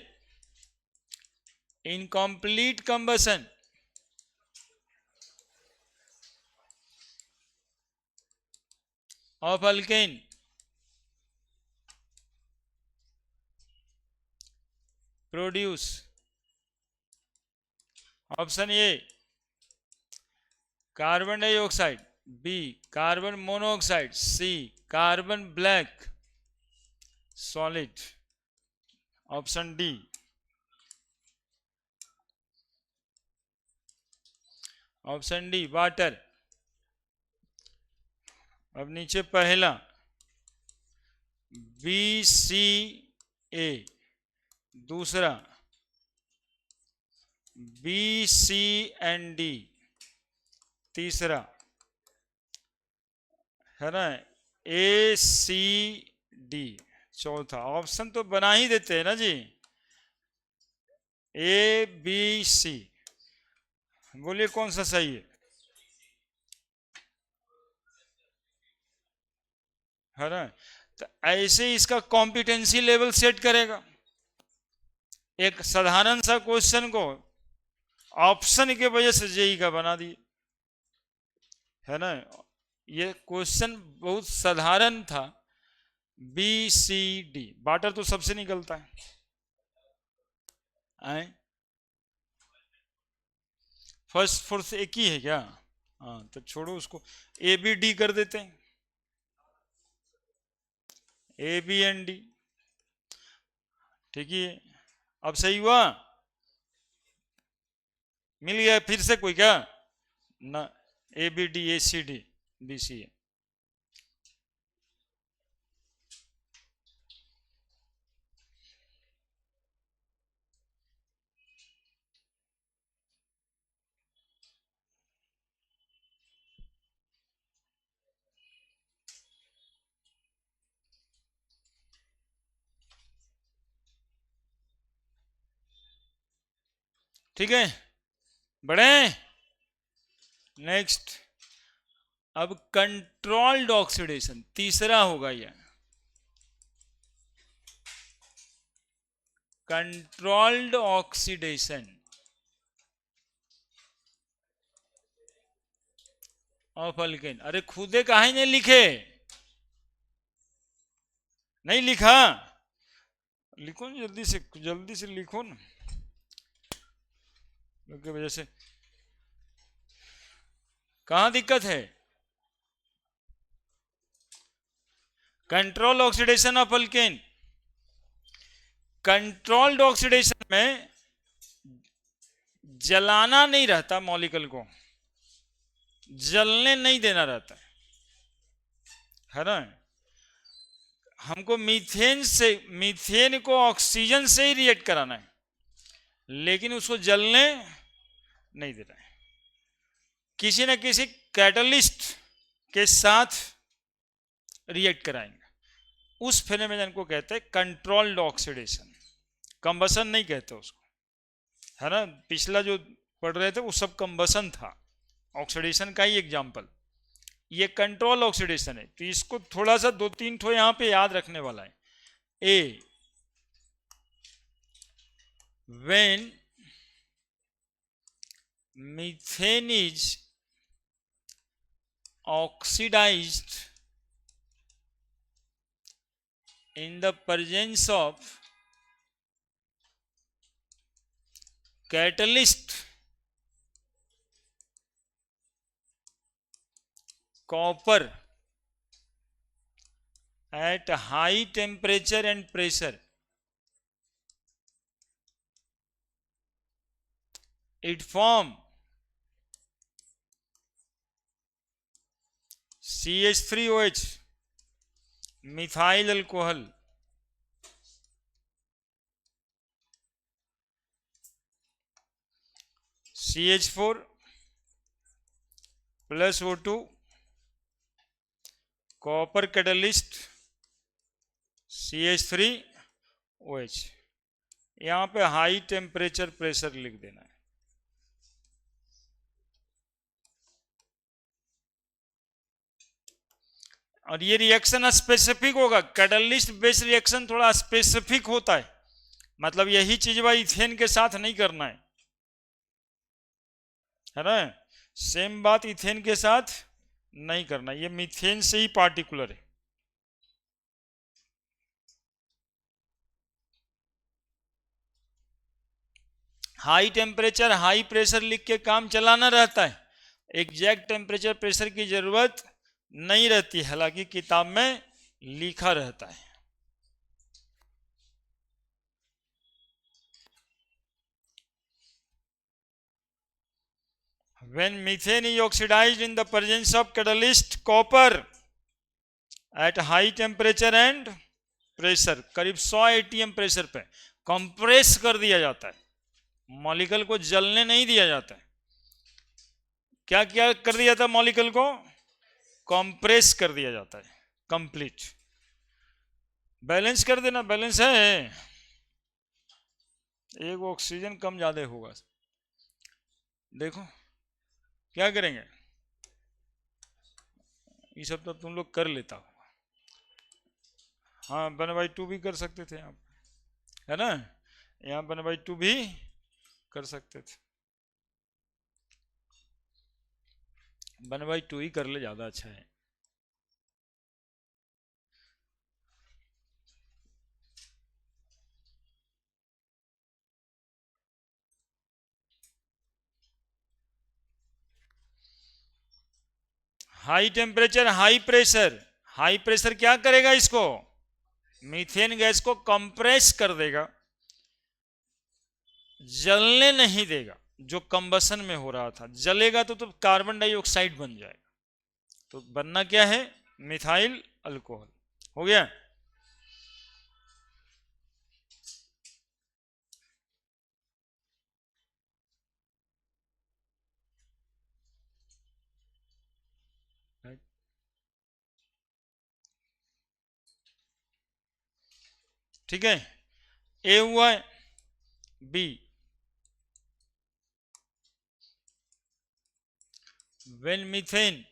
incomplete combustion of alkane produce. Option A carbon dioxide, B carbon monoxide, C carbon black solid, option D water. अब नीचे पहला BCA, दूसरा BCND, तीसरा है ना ACD, चौथा। ऑप्शन तो बना ही देते हैं ना जी, ABC। बोलिए कौन सा सही है ना। तो ऐसे इसका कॉम्पिटेंसी लेवल सेट करेगा। एक साधारण सा क्वेश्चन को ऑप्शन के वजह से जेई का बना दिए, है ना। ये क्वेश्चन बहुत साधारण था। BCD, वाटर तो सबसे निकलता है। फर्स्ट फोर्थ एक ही है क्या? हाँ तो छोड़ो उसको, ABD कर देते हैं, ABND। ठीक है, अब सही हुआ, मिल गया फिर से कोई क्या ना, ABD ACD BCA। ठीक है, बढ़े नेक्स्ट। अब कंट्रोल्ड ऑक्सीडेशन तीसरा होगा यह, कंट्रोल्ड ऑक्सीडेशन ऑफ अल्केन। अरे खुदे काहे नहीं लिखे, नहीं लिखा, लिखो ना जल्दी से लिखो ना, क्योंकि वजह से कहां दिक्कत है। Control oxidation of alkane, controlled oxidation में जलाना नहीं रहता, मॉलिक्यूल को जलने नहीं देना रहता है ना। हमको मीथेन को ऑक्सीजन से ही रिएक्ट कराना है, लेकिन उसको जलने नहीं देना है। किसी न किसी कैटलिस्ट के साथ रिएक्ट कराएंगे। उस फेनोमेनन को कहते हैं कंट्रोल्ड ऑक्सीडेशन, कंबसन नहीं कहते उसको, है ना। पिछला जो पढ़ रहे थे वो सब कंबसन था, ऑक्सीडेशन का ही एग्जाम्पल। ये कंट्रोल ऑक्सीडेशन है, तो इसको थोड़ा सा 2-3 ठो यहां पे याद रखने वाला है। A, when methane is oxidised in the presence of catalyst copper at high temperature and pressure, it form CH3OH, methyl alcohol, CH4 plus O2, copper catalyst CH3OH। यहां पे हाई टेम्परेचर प्रेशर लिख देना है। और ये रिएक्शन स्पेसिफिक होगा, catalyst based reaction थोड़ा specific होता है, मतलब यही चीज भाई इथेन के साथ नहीं करना है ना, सेम बात इथेन के साथ नहीं करना, ये मीथेन से ही पार्टिकुलर है। हाई टेम्परेचर हाई प्रेशर लिख के काम चलाना रहता है, एग्जैक्ट टेम्परेचर प्रेशर की जरूरत नहीं रहती, हालांकि किताब में लिखा रहता है। When methane is oxidized in the presence of catalyst copper at high temperature and pressure, करीब 100 ATM प्रेशर पे कंप्रेस कर दिया जाता है, मॉलिक्यूल को जलने नहीं दिया जाता है। क्या क्या कर दिया जाता है? मॉलिक्यूल को कंप्रेस कर दिया जाता है, कंप्लीट। बैलेंस कर देना, बैलेंस है, एक ऑक्सीजन कम ज्यादा होगा। देखो क्या करेंगे, ये सब तो तुम लोग कर लेता हो। हाँ 1/2 भी कर सकते थे आप, है ना, यहाँ 1/2 भी कर सकते थे, 1/2 ही कर ले, ज्यादा अच्छा है। High temperature high pressure, high pressure क्या करेगा, इसको मीथेन गैस को कंप्रेस कर देगा, जलने नहीं देगा। जो कंबसन में हो रहा था, जलेगा तो कार्बन डाइऑक्साइड बन जाएगा, तो बनना क्या है, मिथाइल अल्कोहल। हो गया। ठीक है, ए हुआ, B, when methane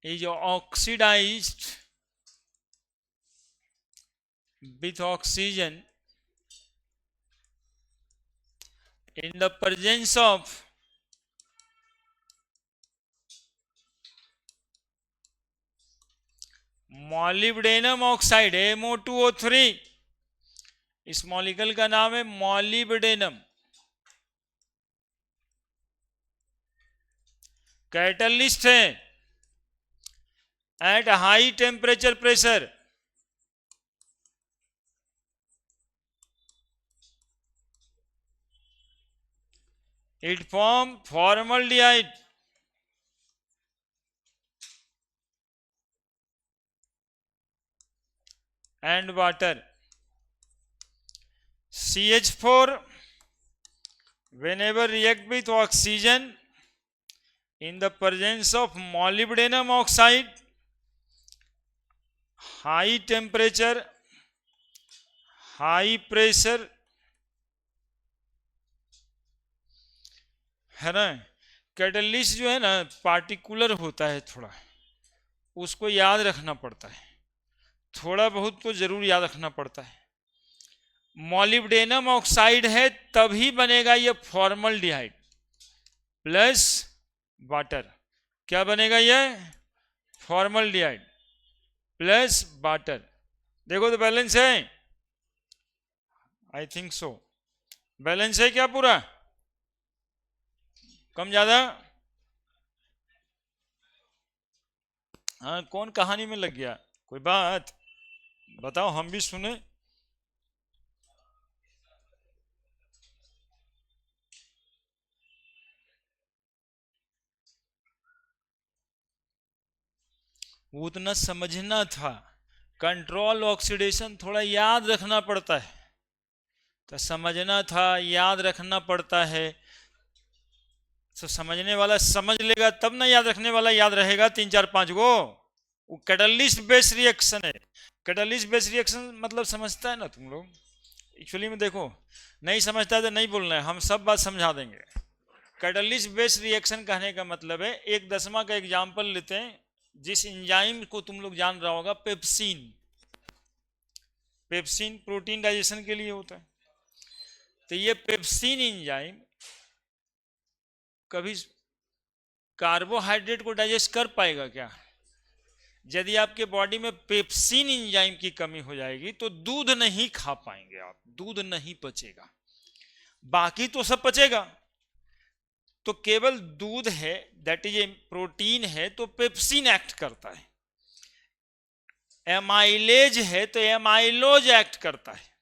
is oxidized with oxygen in the presence of molybdenum oxide MO2O3, इस मॉलिक्यूल का नाम है मॉलिब्डेनम, कैटलिस्ट है at high temperature pressure, it form formaldehyde and water, CH4 whenever react with oxygen in the presence of molybdenum oxide, high temperature high pressure, है ना। Catalyst जो है ना पार्टिकुलर होता है थोड़ा, उसको याद रखना पड़ता है, थोड़ा बहुत तो जरूर याद रखना पड़ता है। मॉलिब्डेनम ऑक्साइड है तभी बनेगा ये फॉर्मल्डिहाइड प्लस वाटर, क्या बनेगा ये, फॉर्मल्डिहाइड प्लस वाटर। देखो तो बैलेंस है, आई थिंक सो, बैलेंस है क्या पूरा, कम ज्यादा? हाँ, कौन कहानी में लग गया? कोई बात बताओ, हम भी सुने। वो उतना समझना था। कंट्रोल ऑक्सीडेशन थोड़ा याद रखना पड़ता है, तो समझना था, याद रखना पड़ता है। तो समझने वाला समझ लेगा तब ना याद रखने वाला याद रहेगा, तीन चार पांच गो। वो कैटलिस्ट बेस्ड रिएक्शन है। कैटलिस्ट बेस्ड रिएक्शन मतलब समझता है ना तुम लोग? एक्चुअली में देखो, नहीं समझता है तो नहीं बोलना है, हम सब बात समझा देंगे। कैटलिस्ट बेस्ड रिएक्शन कहने का मतलब है, एक दसवां का एग्जाम्पल लेते हैं। जिस एंजाइम को तुम लोग जान रहा होगा, पेप्सिन। पेप्सिन प्रोटीन डाइजेशन के लिए होता है। तो ये पेप्सिन एंजाइम कभी कार्बोहाइड्रेट को डाइजेस्ट कर पाएगा क्या? यदि आपके बॉडी में पेप्सिन एंजाइम की कमी हो जाएगी तो दूध नहीं खा पाएंगे आप, दूध नहीं पचेगा। बाकी तो सब पचेगा। तो केवल दूध है, दैट इज ए प्रोटीन है, तो पेप्सिन एक्ट करता है। एमाइलेज है तो एमाइलोज एक्ट करता है।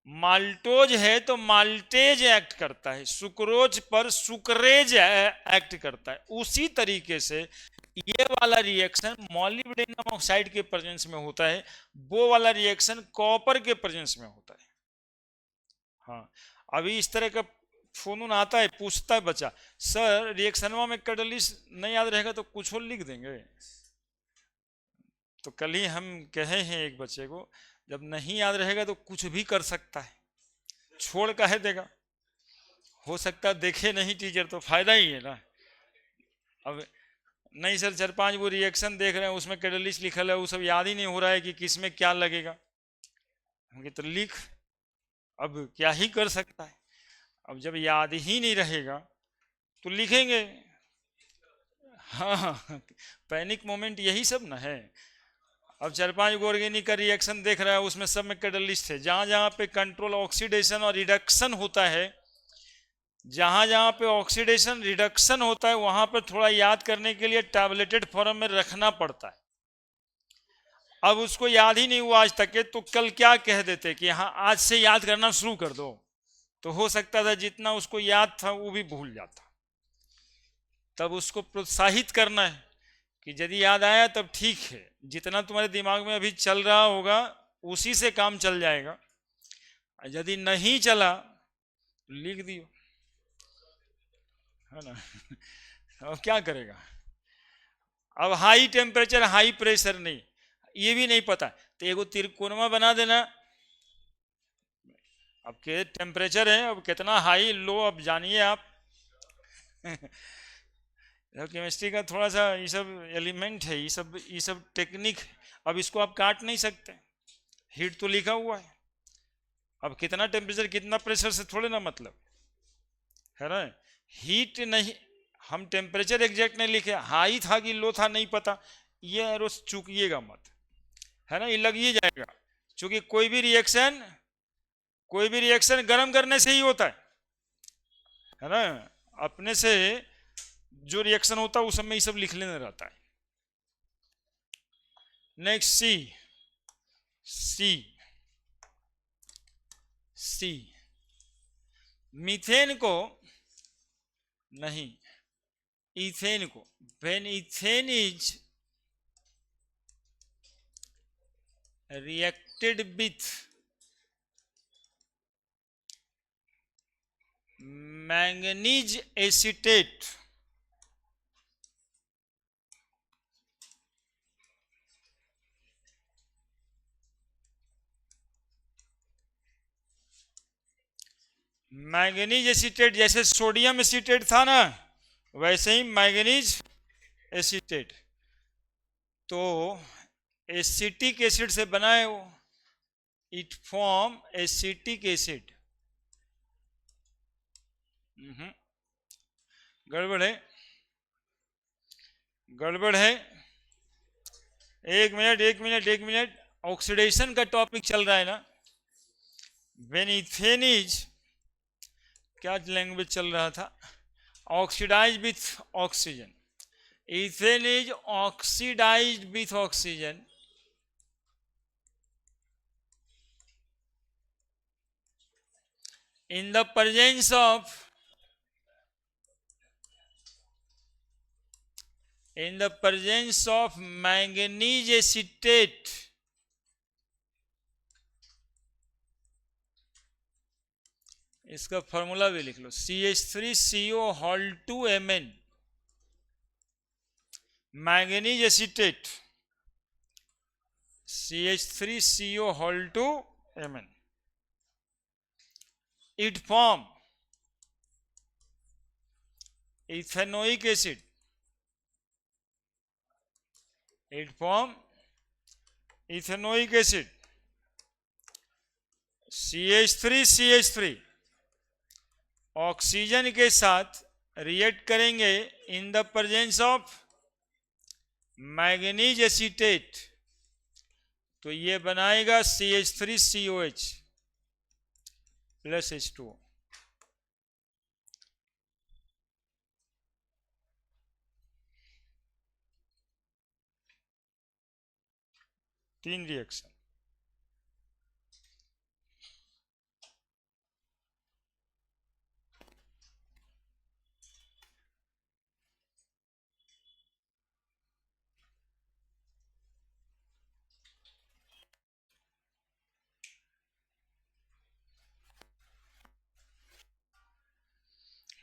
माल्टोज है तो माल्टेज एक्ट करता है। सुक्रोज पर सुक्रेज एक्ट करता है। उसी तरीके से ये वाला रिएक्शन मॉलिब्डेनम ऑक्साइड के प्रेजेंस में होता है, वो वाला रिएक्शन कॉपर के प्रेजेंस में होता है। हाँ, अभी इस तरह का फोन आता है, पूछता है बच्चा, सर रिएक्शनवा में कैटलिस्ट नहीं याद रहेगा तो कुछ और लिख देंगे। तो कल ही हम कहे हैं एक बच्चे को, जब नहीं याद रहेगा तो कुछ भी कर सकता है, छोड़ कहे देगा। हो सकता देखे नहीं टीचर तो फायदा ही है ना। अब नहीं सर, चार पांच वो रिएक्शन देख रहे हैं, उसमें कैटलिस्ट लिखल है, वो सब याद ही नहीं हो रहा है कि किस में क्या लगेगा। हम तो लिख, अब क्या ही कर सकता है। अब जब याद ही नहीं रहेगा तो लिखेंगे। हाँ, पैनिक मोमेंट यही सब ना है। अब चार पांच गो ऑर्गेनिक का रिएक्शन देख रहा है, उसमें सब में कैटलिस्ट है। जहां जहां पे कंट्रोल ऑक्सीडेशन और रिडक्शन होता है, जहां जहां पे ऑक्सीडेशन रिडक्शन होता है, वहां पर थोड़ा याद करने के लिए टैबलेटेड फॉर्म में रखना पड़ता है। अब उसको याद ही नहीं हुआ आज तक के, तो कल क्या कह देते कि हाँ आज से याद करना शुरू कर दो, तो हो सकता था जितना उसको याद था वो भी भूल जाता। तब उसको प्रोत्साहित करना है कि यदि याद आया तब ठीक है, जितना तुम्हारे दिमाग में अभी चल रहा होगा उसी से काम चल जाएगा। यदि नहीं चला तो लिख दियो, है ना। अब क्या करेगा? अब हाई टेम्परेचर हाई प्रेशर नहीं, ये भी नहीं पता, तो एगो त्रिकोणमा बना देना। अब के टेम्परेचर है, अब कितना हाई लो अब जानिए आप। केमिस्ट्री का थोड़ा सा ये सब एलिमेंट है, ये सब टेक्निक। अब इसको आप काट नहीं सकते, हीट तो लिखा हुआ है। अब कितना टेम्परेचर कितना प्रेशर से थोड़े ना मतलब है ना। हीट नहीं, हम टेम्परेचर एग्जैक्ट नहीं लिखे, हाई था कि लो था नहीं पता, ये रोज चूकिएगा मत, है ना, ये लग ही जाएगा। क्योंकि कोई भी रिएक्शन गर्म करने से ही होता है ना। अपने से जो रिएक्शन होता है उस समय ये सब लिख लेना रहता है। नेक्स्ट सी सी मीथेन को नहीं, इथेन को। When ethane is reacted with manganese acetate, manganese acetate, जैसे सोडियम एसीटेट था ना, वैसे ही मैंगनीज एसीटेट। तो एसिटिक एसिड से बना है वो, इट फॉर्म एसिटिक एसिड। गड़बड़ है, गड़बड़ है। एक मिनट एक मिनट एक मिनट, ऑक्सीडेशन का टॉपिक चल रहा है ना। व्हेन इथेन इज, क्या लैंग्वेज चल रहा था, oxidized with oxygen. Ethane is oxidized with oxygen in the presence of manganese acetate. इसका फॉर्मूला भी लिख लो, CH3CO2Mn, manganese acetate, CH3CO2Mn. It form ethanoic acid. It form ethanoic acid, CH3CH3 oxygen के साथ react करेंगे इन the presence of manganese acetate, तो ये बनाएगा CH3COH plus H2O. तीन रिएक्शन.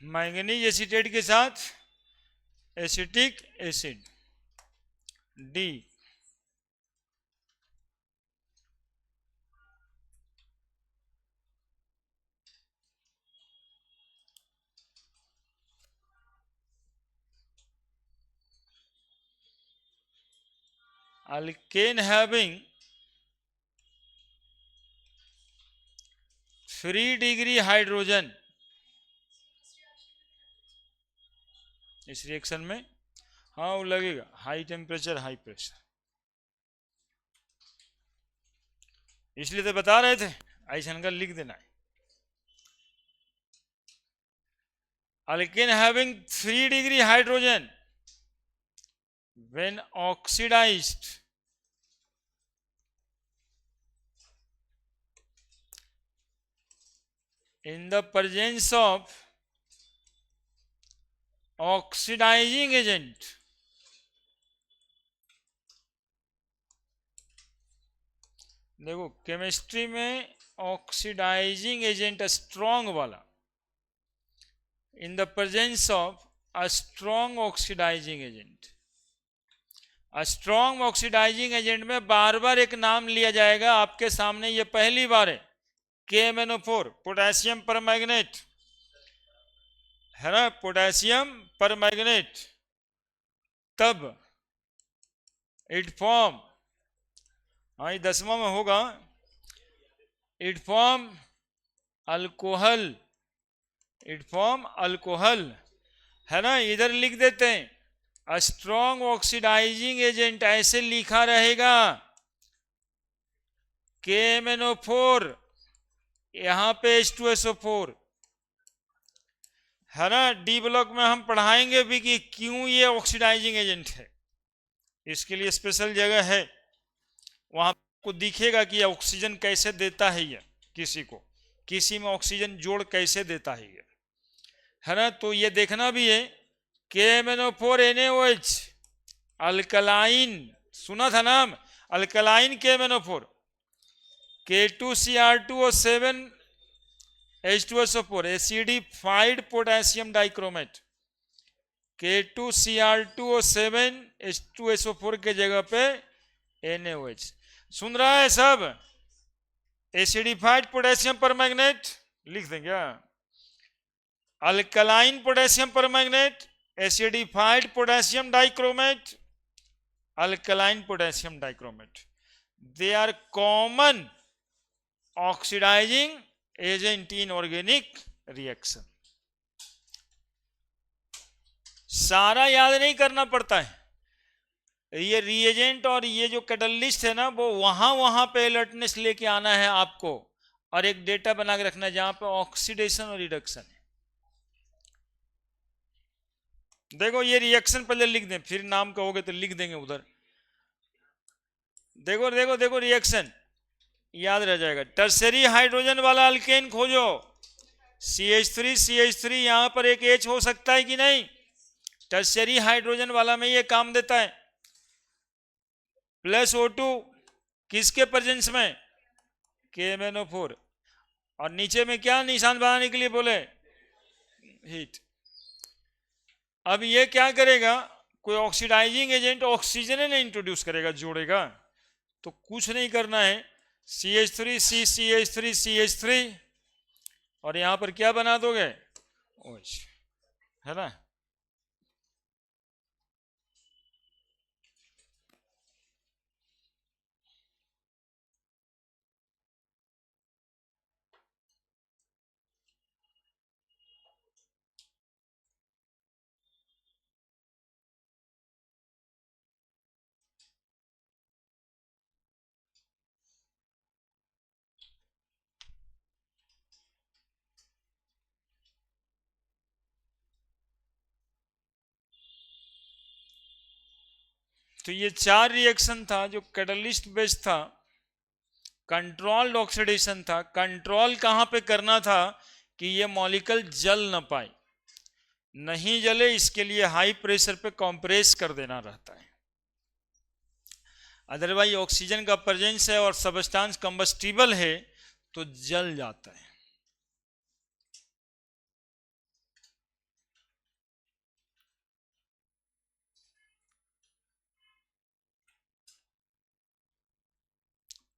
मैंगनीज एसीटेट के साथ acetic acid D, alkane having 3 degree hydrogen. इस रिएक्शन में हाँ वो लगेगा, हाई टेम्परेचर हाई प्रेशर, इसलिए तो बता रहे थे ऐसा का लिख देना है. Alkane having 3 degree hydrogen when oxidized in the presence of oxidizing agent. देखो केमिस्ट्री में ऑक्सीडाइजिंग एजेंट स्ट्रॉन्ग वाला in the presence of a strong oxidizing agent. Strong oxidizing agent में बार बार एक नाम लिया जाएगा आपके सामने, ये पहली बार है, KMnO4 पोटेशियम परमैंगनेट है ना, पोटेशियम परमैंगनेट. तब इट फॉर्म, हाँ ये 10वां में होगा, it form alcohol, it form alcohol है ना. इधर लिख देते हैं स्ट्रॉन्ग ऑक्सीडाइजिंग एजेंट, ऐसे लिखा रहेगा KMnO4, यहां पे H2SO4 है ना. डी ब्लॉक में हम पढ़ाएंगे भी कि क्यों ये ऑक्सीडाइजिंग एजेंट है, इसके लिए स्पेशल जगह है, वहां को दिखेगा कि ऑक्सीजन कैसे देता है ये, किसी में ऑक्सीजन जोड़ कैसे देता है ये, है ना. तो ये देखना भी है. KMnO4NaOH अल्कलाइन, सुना था नाम, alkaline KMnO4, K2Cr2O7 H2SO4 acidified potassium dichromate, K2Cr2O7 H2SO4 के जगह पे NaOH. सुन रहा है सब? एसिडिफाइड पोटेशियम परमैंगनेट लिख दें क्या? Alkaline potassium permanganate, acidified potassium dichromate, alkaline potassium dichromate, they are common oxidizing agent in organic reaction. सारा याद नहीं करना पड़ता है, ये रिएजेंट और ये जो कैटलिस्ट है ना, वो वहां पे अलर्टनेस लेके आना है आपको, और एक डेटा बना के रखना है जहां पे ऑक्सीडेशन और रिडक्शन है. देखो ये रिएक्शन पहले लिख दें, फिर नाम कहोगे तो लिख देंगे उधर। देखो देखो देखो रिएक्शन याद रह जाएगा। टर्सरी हाइड्रोजन वाला अल्केन खोजो, CH3 यहां पर एक H हो सकता है कि नहीं? टर्सरी हाइड्रोजन वाला में ये काम देता है। प्लस O2 किसके प्रेजेंस में? KMnO4। और नीचे में क्या निशान बनाने के लिए बोले? हीट। अब ये क्या करेगा? कोई ऑक्सीडाइजिंग एजेंट ऑक्सीजन ने इंट्रोड्यूस करेगा, जोड़ेगा। तो कुछ नहीं करना है, CH3 CH3 CH3 और यहां पर क्या बना दोगे? OH, है ना। तो ये 4 रिएक्शन था जो कैटलिस्ट बेस्ड था, कंट्रोल्ड ऑक्सीडेशन था। कंट्रोल कहां पे करना था कि ये मॉलिक्यूल जल न पाए, नहीं जले, इसके लिए हाई प्रेशर पे कंप्रेस कर देना रहता है। अदरवाइज ऑक्सीजन का प्रेजेंस है और सबस्टांस कंबस्टिबल है तो जल जाता है।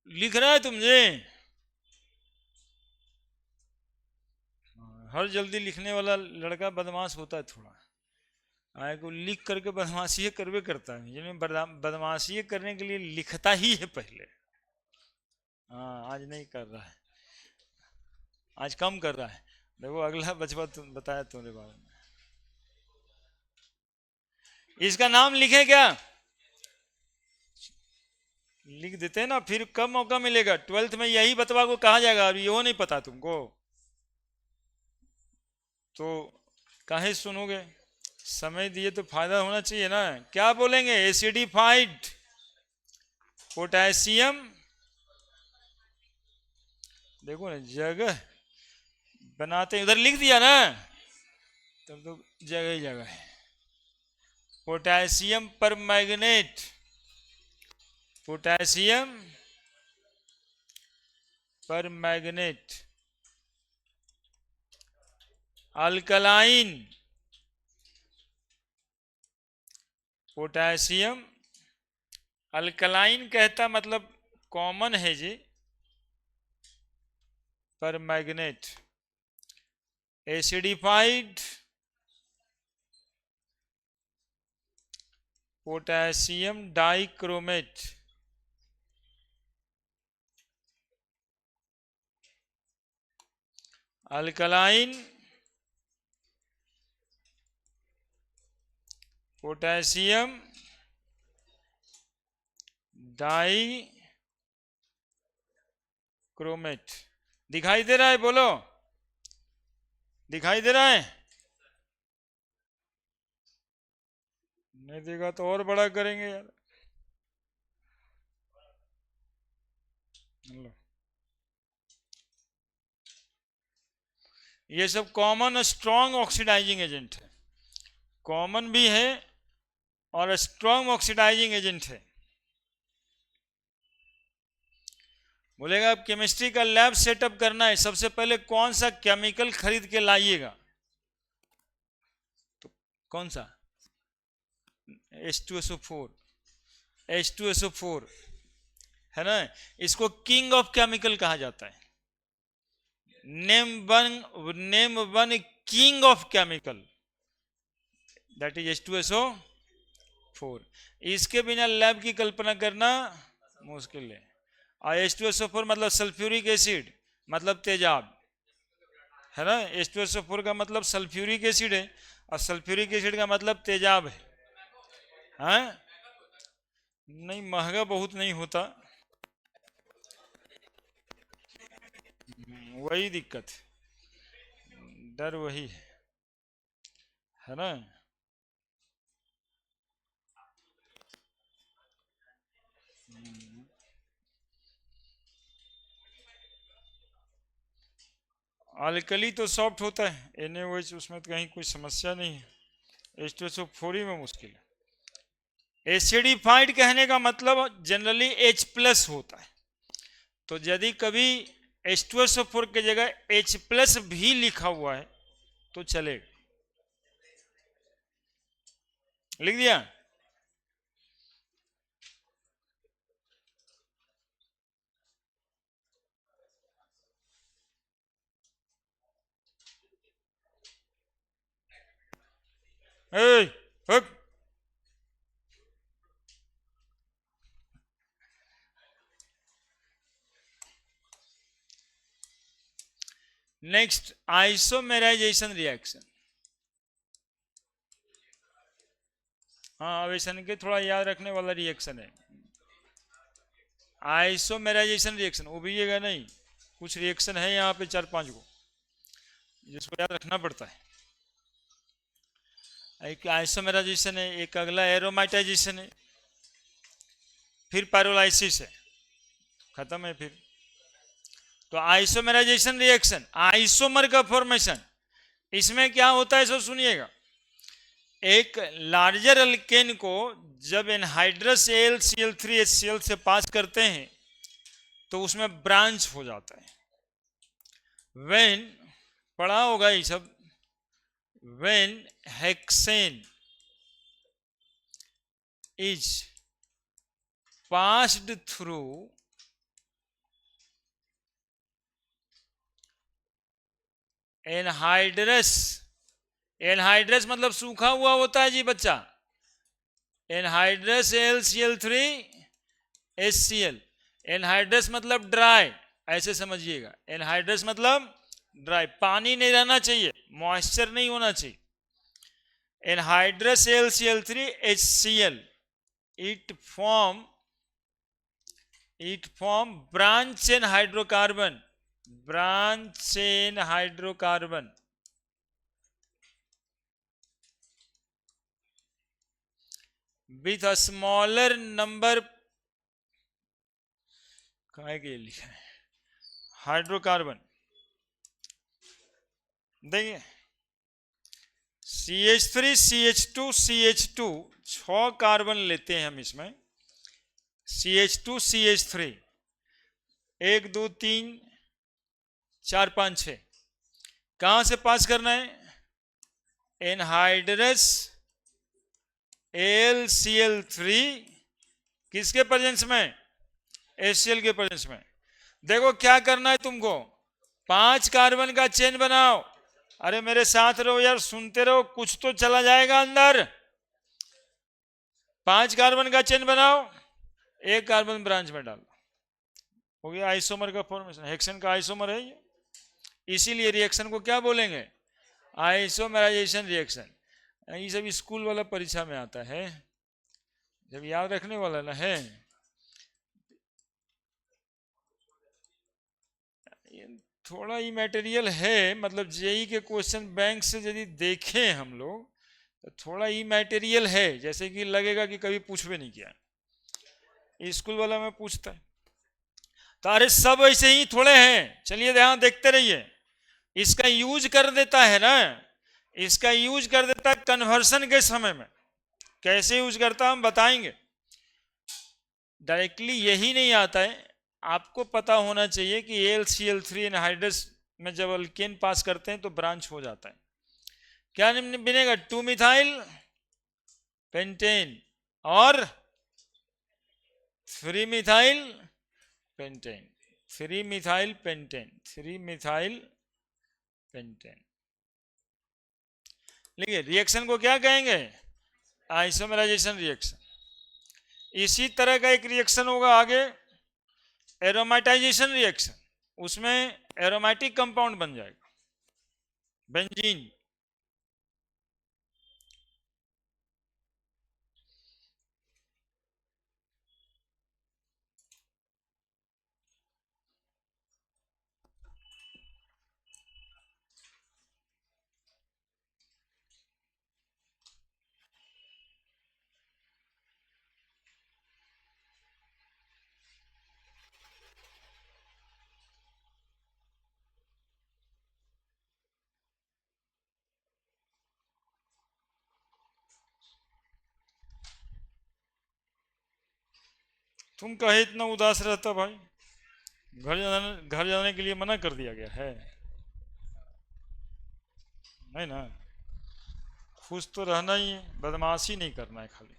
लिख रहा है तुमसे? हर जल्दी लिखने वाला लड़का बदमाश होता है थोड़ा। आए को लिख करके बदमाशी करवे करता है, जिन्हें बदमाशी करने के लिए लिखता ही है पहले। हाँ, आज नहीं कर रहा है, आज कम कर रहा है। देखो अगला बचपा तुम बताया तुम्हारे बारे में। इसका नाम लिखे क्या? लिख देते हैं ना, फिर कब मौका मिलेगा? 12th में यही बतवा को कहा जाएगा, अभी यो नहीं पता तुमको तो काहे सुनोगे? समय दिए तो फायदा होना चाहिए ना। क्या बोलेंगे? Acidified potassium. देखो ना जगह बनाते हैं, उधर लिख दिया ना, तब तो जगह ही जगह है। Potassium permanganate, potassium permanganate. Alkaline, potassium alkaline कहता मतलब कॉमन है जी, permanganate. Acidified potassium dichromate. Alkaline potassium dichromate. दिखाई दे रहा है? बोलो, दिखाई दे रहा है? नहीं देगा तो और बड़ा करेंगे यार। लो, ये सब कॉमन स्ट्रॉन्ग ऑक्सीडाइजिंग एजेंट है, कॉमन भी है और स्ट्रॉन्ग ऑक्सीडाइजिंग एजेंट है। बोलेगा अब केमिस्ट्री का लैब सेटअप करना है, सबसे पहले कौन सा केमिकल खरीद के लाइएगा? तो कौन सा? H2SO4, H2SO4 है ना। इसको किंग ऑफ केमिकल कहा जाता है। Name one king of chemical, that is H2SO4। इसके बिना लैब की कल्पना करना मुश्किल है। और H2SO4 मतलब सल्फ्यूरिक एसिड, मतलब तेजाब, है ना। H2SO4 का मतलब सल्फ्यूरिक एसिड है और सल्फ्यूरिक एसिड का मतलब तेजाब है। हाँ? नहीं, महंगा बहुत नहीं होता, वही दिक्कत है, डर वही है ना। अल्कली तो सॉफ्ट होता है, NaOH, उसमें तो कहीं कोई समस्या नहीं है। H2SO4 ही में मुश्किल है। एसिडिफाइड कहने का मतलब जनरली H+ होता है, तो यदि कभी H2SO4 की जगह H+ भी लिखा हुआ है तो चलेगा। लिख दिया? ए, हुक। Next, isomerisation reaction. हाँ, आवेशन के थोड़ा याद रखने वाला रिएक्शन है आइसोमेराइजेशन रिएक्शन। उबिएगा नहीं, कुछ रिएक्शन है यहाँ पे 4-5 को जिसको याद रखना पड़ता है। एक आइसोमेराइजेशन है, एक अगला एरोमाइटाइजेशन है, फिर पायरोलाइसिस है, खत्म है फिर। तो आइसोमेराइजेशन रिएक्शन, आइसोमर का फॉर्मेशन, इसमें क्या होता है सो सुनिएगा। एक लार्जर अल्केन को जब एनहाइड्रस AlCl3HCl से पास करते हैं तो उसमें ब्रांच हो जाता है। व्हेन, पढ़ा होगा ये सब, when hexane is passed through anhydrous, anhydrous मतलब सूखा हुआ होता है जी बच्चा, एनहाइड्रस AlCl3HCl, एनहाइड्रस मतलब ड्राई, ऐसे समझिएगा। एनहाइड्रस मतलब ड्राई, पानी नहीं रहना चाहिए, मॉइस्चर नहीं होना चाहिए। Anhydrous AlCl3HCl, it form branch chain hydrocarbon, branch chain hydrocarbon with a smaller number, कहाँ के लिखा है हाइड्रोकार्बन, देखिए CH3 CH2 CH2, 6 कार्बन लेते हैं हम इसमें, CH2 CH3, 1 2 3 4 5 6, कहाँ से पास करना है? एनहाइड्रस AlCl3 किसके प्रेजेंस में? HCl के प्रेजेंस में। देखो क्या करना है तुमको, 5 कार्बन का चेन बनाओ। अरे मेरे साथ रहो यार, सुनते रहो, कुछ तो चला जाएगा अंदर। 5 कार्बन का चेन बनाओ, 1 कार्बन ब्रांच में डालो, हो गया आइसोमर का फॉर्मेशन। हेक्सेन का आइसोमर है ये, इसीलिए रिएक्शन को क्या बोलेंगे? Isomerisation reaction. ये सब स्कूल वाला परीक्षा में आता है, जब याद रखने वाला ना है। थोड़ा ही मटेरियल है, मतलब जेई के क्वेश्चन बैंक से यदि देखें हम लोग तो थोड़ा ही मटेरियल है, जैसे कि लगेगा कि कभी पूछ भी नहीं किया, स्कूल वाला में पूछता है। तो अरे सब ऐसे ही थोड़े हैं, चलिए ध्यान देखते रहिए। इसका यूज कर देता है ना, इसका यूज कर देता है कन्वर्सन के समय में। कैसे यूज करता हम बताएंगे, डायरेक्टली यही नहीं आता है। आपको पता होना चाहिए कि AlCl3 एनहाइड्रस में जब अल्केन पास करते हैं तो ब्रांच हो जाता है। क्या बनेगा? 2 मिथाइल पेंटेन और 3 methyl pentane, 3 methyl pentane, 3 methyl pentane. देखिए रिएक्शन को क्या कहेंगे? Isomerisation reaction. इसी तरह का एक रिएक्शन होगा आगे, एरोमेटाइजेशन रिएक्शन। उसमें एरोमेटिक कंपाउंड बन जाएगा, बेंजीन। तुम कहे इतना उदास रहता भाई, घर जाने के लिए मना कर दिया गया है, नहीं ना? खुश तो रहना ही है, बदमाशी नहीं करना है खाली।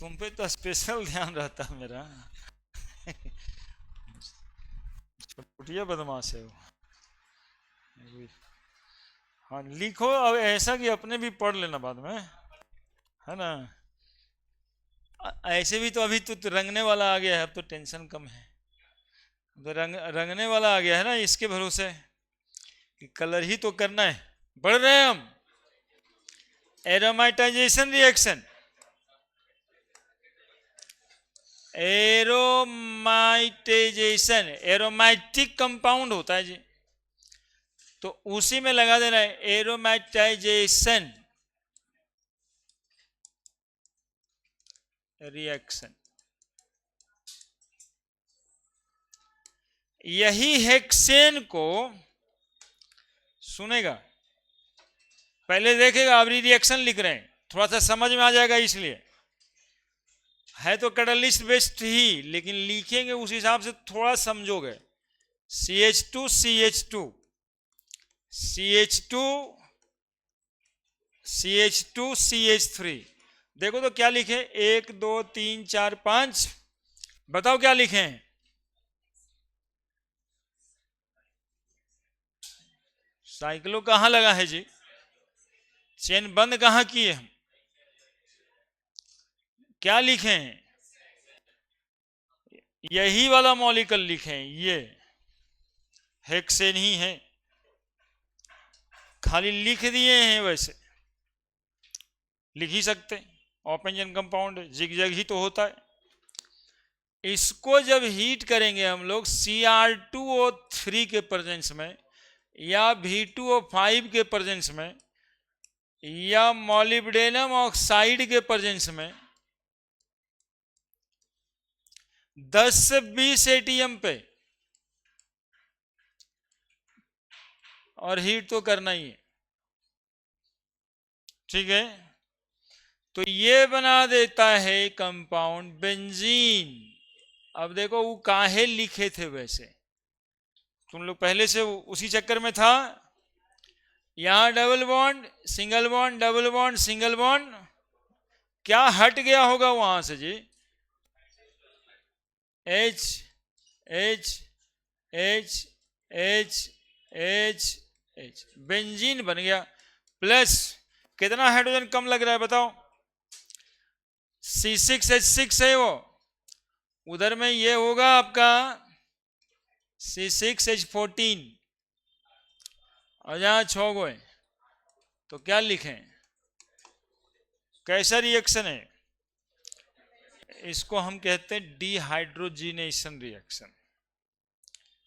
तुम पे तो स्पेशल ध्यान रहता है मेरा। छोटिया बदमाश है वो। हाँ लिखो अब ऐसा कि अपने भी पढ़ लेना बाद में, है ना? ऐसे भी तो अभी तो रंगने वाला आ गया है, अब तो टेंशन कम है। तो रंगने वाला आ गया है ना, इसके भरोसे कि कलर ही तो करना है। बढ़ रहे हैं हम। एरोमाइटाइजेशन रिएक्शन, एरोमाइटाइजेशन एरोमेटिक कंपाउंड होता है जी, तो उसी में लगा देना है एरोमेटाइजेशन रिएक्शन। यही हेक्सेन को सुनेगा, पहले देखेगा, अब रिएक्शन लिख रहे हैं, थोड़ा सा समझ में आ जाएगा, इसलिए है तो कैटलिस्ट बेस्ड ही, लेकिन लिखेंगे उस हिसाब से थोड़ा समझोगे। CH2 CH2 CH2 CH2 CH3, देखो तो क्या लिखे, 1 2 3 4 5, बताओ क्या लिखे हैं? साइक्लो कहां लगा है जी? चेन बंद कहां किए हम? क्या लिखे हैं? यही वाला मॉलिक्यूल लिखे हैं, ये हेक्सेन ही है, खाली लिख दिए हैं, वैसे लिख ही सकते। ओपन जन कंपाउंड जिग ही तो होता है। इसको जब हीट करेंगे हम लोग Cr2O3 के प्रेजेंस में, या V2O5 के प्रेजेंस में, या मॉलिब्डेनम ऑक्साइड के प्रेजेंस में, 10 से 20 ATM पे, और हीट तो करना ही है, ठीक है? तो ये बना देता है कंपाउंड बेंजीन। अब देखो वो काहे लिखे थे वैसे, तुम लोग पहले से उसी चक्कर में था। यहां double bond single bond, double bond single bond, क्या हट गया होगा वहां से जी? H H H H H H, benzene बन गया। प्लस कितना हाइड्रोजन कम लग रहा है बताओ? C6H6 है वो, उधर में ये होगा आपका C6H14, और यहां 6 गो है, तो क्या लिखें? कैसा रिएक्शन है? इसको हम कहते हैं डिहाइड्रोजिनेशन रिएक्शन।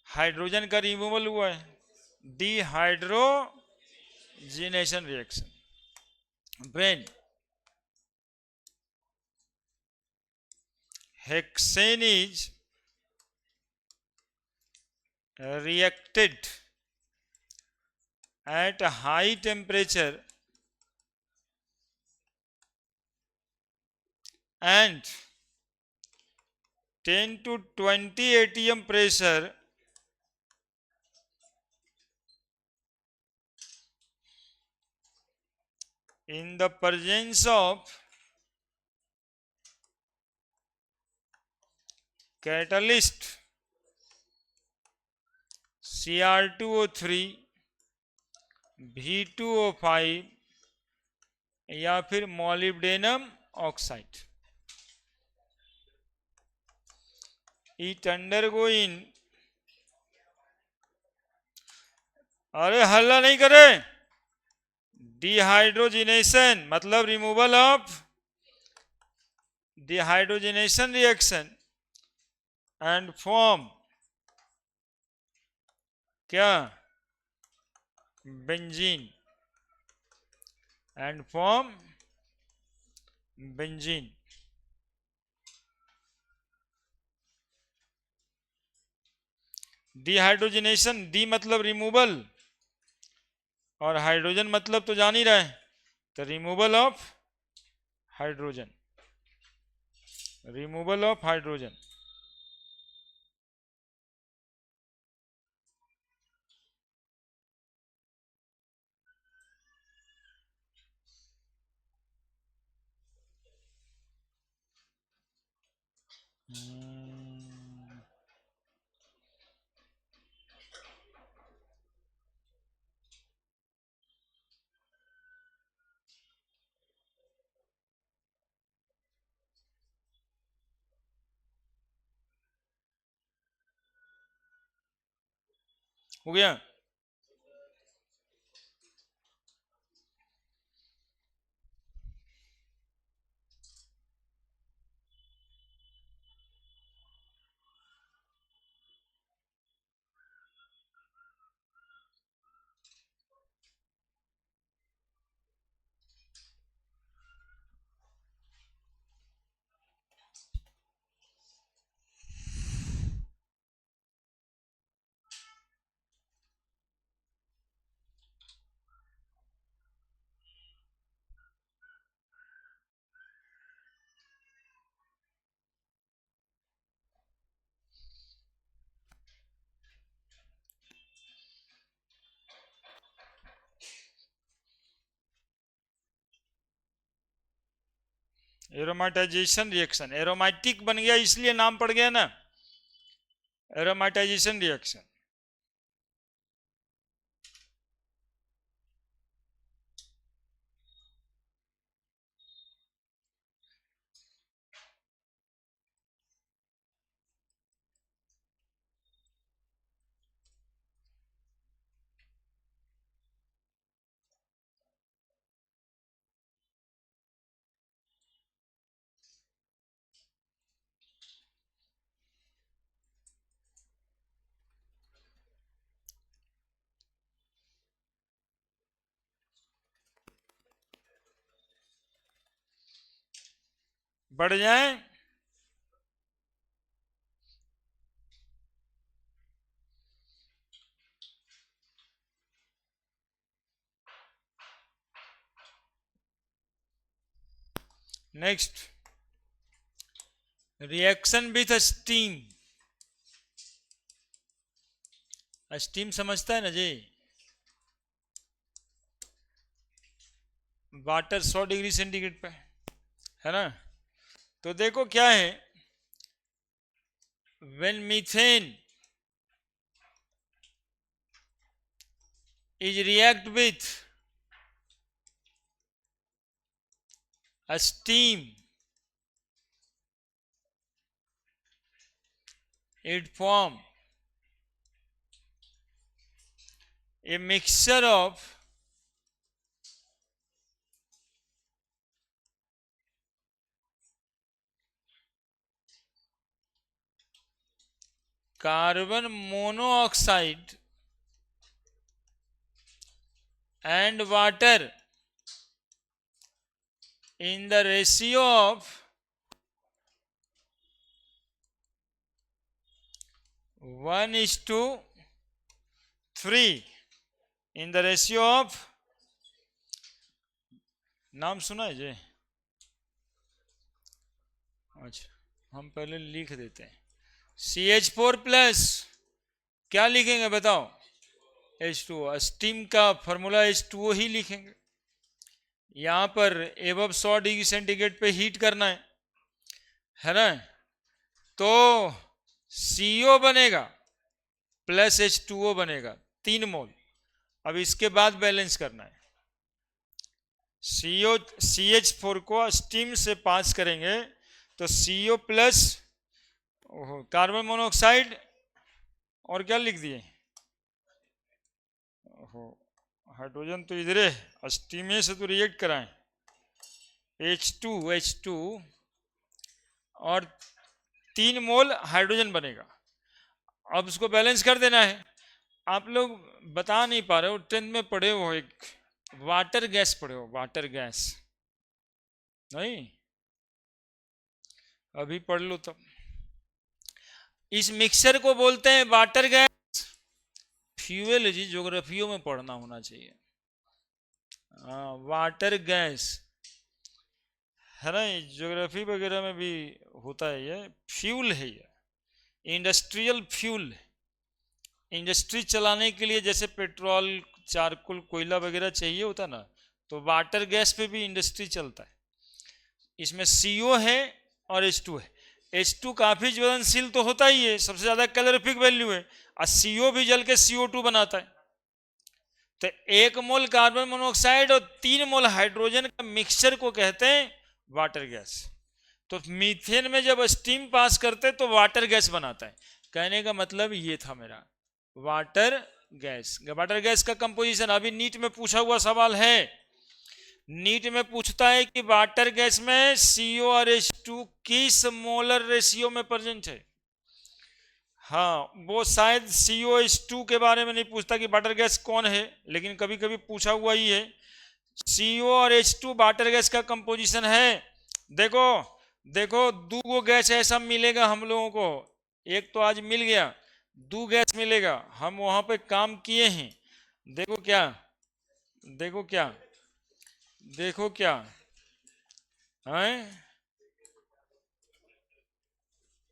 हाइड्रोजन का रिमूवल हुआ है, dehydrogenation reaction. Brain hexane is reacted at a high temperature and 10 to 20 atm pressure in the presence of catalyst Cr2O3, V2O5, या फिर मॉलिब्डेनम ऑक्साइड, इट अंडरगोइंग, अरे हल्ला नहीं करे, डिहाइड्रोजिनेशन मतलब removal of dehydrogenation reaction and form क्या? Benzene, and form benzene. Dehydrogenation, de मतलब removal और हाइड्रोजन मतलब तो जान ही रहे, तो removal of hydrogen, removal of hydrogen. हो गया। एरोमाटाइजेशन रिएक्शन, एरोमेटिक बन गया इसलिए नाम पड़ गया ना, एरोमाटाइजेशन रिएक्शन। बढ़ जाए next, reaction with steam. Steam समझता है ना जी, वाटर 100 डिग्री सेंटीग्रेड पे है ना। तो देखो क्या है, when methane is react with a steam, it form a mixture of carbon monoxide and water in the ratio of 1:3, in the ratio of, नाम सुना है जी? अच्छा हम पहले लिख देते हैं, CH4 प्लस क्या लिखेंगे बताओ, H2O, स्टीम का फॉर्मूला H2O ही लिखेंगे। यहां पर एबव 100 डिग्री सेंटीग्रेड पे हीट करना है ना, तो CO बनेगा प्लस H2O बनेगा 3 मोल। अब इसके बाद बैलेंस करना है, CH4 को स्टीम से पास करेंगे तो CO प्लस कार्बन मोनोऑक्साइड और क्या लिख दिए, हाइड्रोजन तो इधर है, स्टीम से तो रिएक्ट कराएं, H2 और 3 मोल हाइड्रोजन बनेगा। अब उसको बैलेंस कर देना है। आप लोग बता नहीं पा रहे हो, 10th में पढ़े हो, एक वाटर गैस पढ़े हो, वाटर गैस नहीं, अभी पढ़ लो तब। इस मिक्सर को बोलते हैं वाटर गैस, फ्यूल जी ज्योग्राफियों में पढ़ना होना चाहिए। हाँ, वाटर गैस है ना, ज्योग्राफी वगैरह में भी होता है। ये फ्यूल है, ये इंडस्ट्रियल फ्यूल। इंडस्ट्री चलाने के लिए जैसे पेट्रोल, चारकोल, कोयला वगैरह चाहिए होता ना, तो वाटर गैस पे भी इंडस्ट्री चलता है। इसमें CO है और H2 है। H2 काफी ज्वलनशील तो होता ही है, सबसे ज्यादा कैलोरीफिक वैल्यू है, और CO भी जल के CO2 बनाता है। तो 1 मोल कार्बन मोनोऑक्साइड और 3 मोल हाइड्रोजन का मिक्सचर को कहते हैं वाटर गैस। तो मीथेन में जब स्टीम पास करते तो वाटर गैस बनाता है। कहने का मतलब ये था मेरा, वाटर गैस। वाटर गैस का कंपोजिशन अभी नीट में पूछा हुआ सवाल है। नीट में पूछता है कि वाटर गैस में CO और H2 किस मोलर रेशियो में प्रेजेंट है। हाँ, वो शायद CO2 के बारे में नहीं पूछता कि वाटर गैस कौन है, लेकिन कभी कभी पूछा हुआ ही है। CO और H2 वाटर गैस का कंपोजिशन है। देखो देखो, दो गैस ऐसा मिलेगा हम लोगों को, एक तो आज मिल गया, दो गैस मिलेगा। हम वहां पे काम किए हैं। देखो क्या, देखो क्या, देखो क्या है,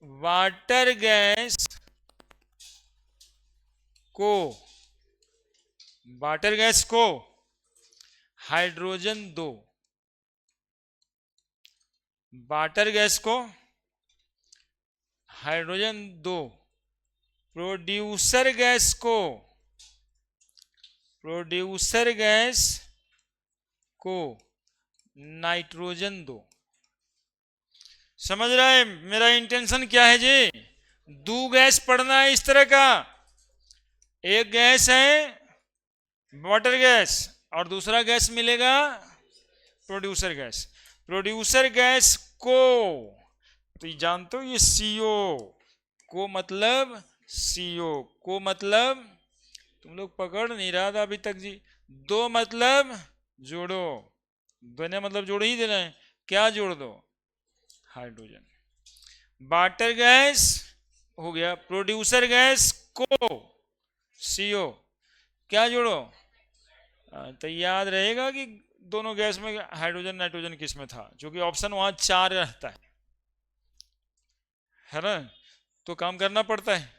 वाटर गैस को, वाटर गैस को हाइड्रोजन 2, वाटर गैस को हाइड्रोजन 2, प्रोड्यूसर गैस को, प्रोड्यूसर गैस को नाइट्रोजन 2। समझ रहा है मेरा इंटेंशन क्या है जी? दो गैस पढ़ना है इस तरह का। एक गैस है वाटर गैस और दूसरा गैस मिलेगा प्रोड्यूसर गैस। प्रोड्यूसर गैस को तो जानते हो, ये CO को मतलब, CO को मतलब, तुम लोग पकड़ नहीं रहा था अभी तक जी। दो मतलब जोड़ो, दोनों मतलब जोड़ ही देना है। क्या जोड़ दो? हाइड्रोजन। वाटर गैस हो गया, प्रोड्यूसर गैस को CO, क्या जोड़ो? तो याद रहेगा कि दोनों गैस में हाइड्रोजन नाइट्रोजन किस में था, जो कि ऑप्शन वहां 4 रहता है ना। तो काम करना पड़ता है,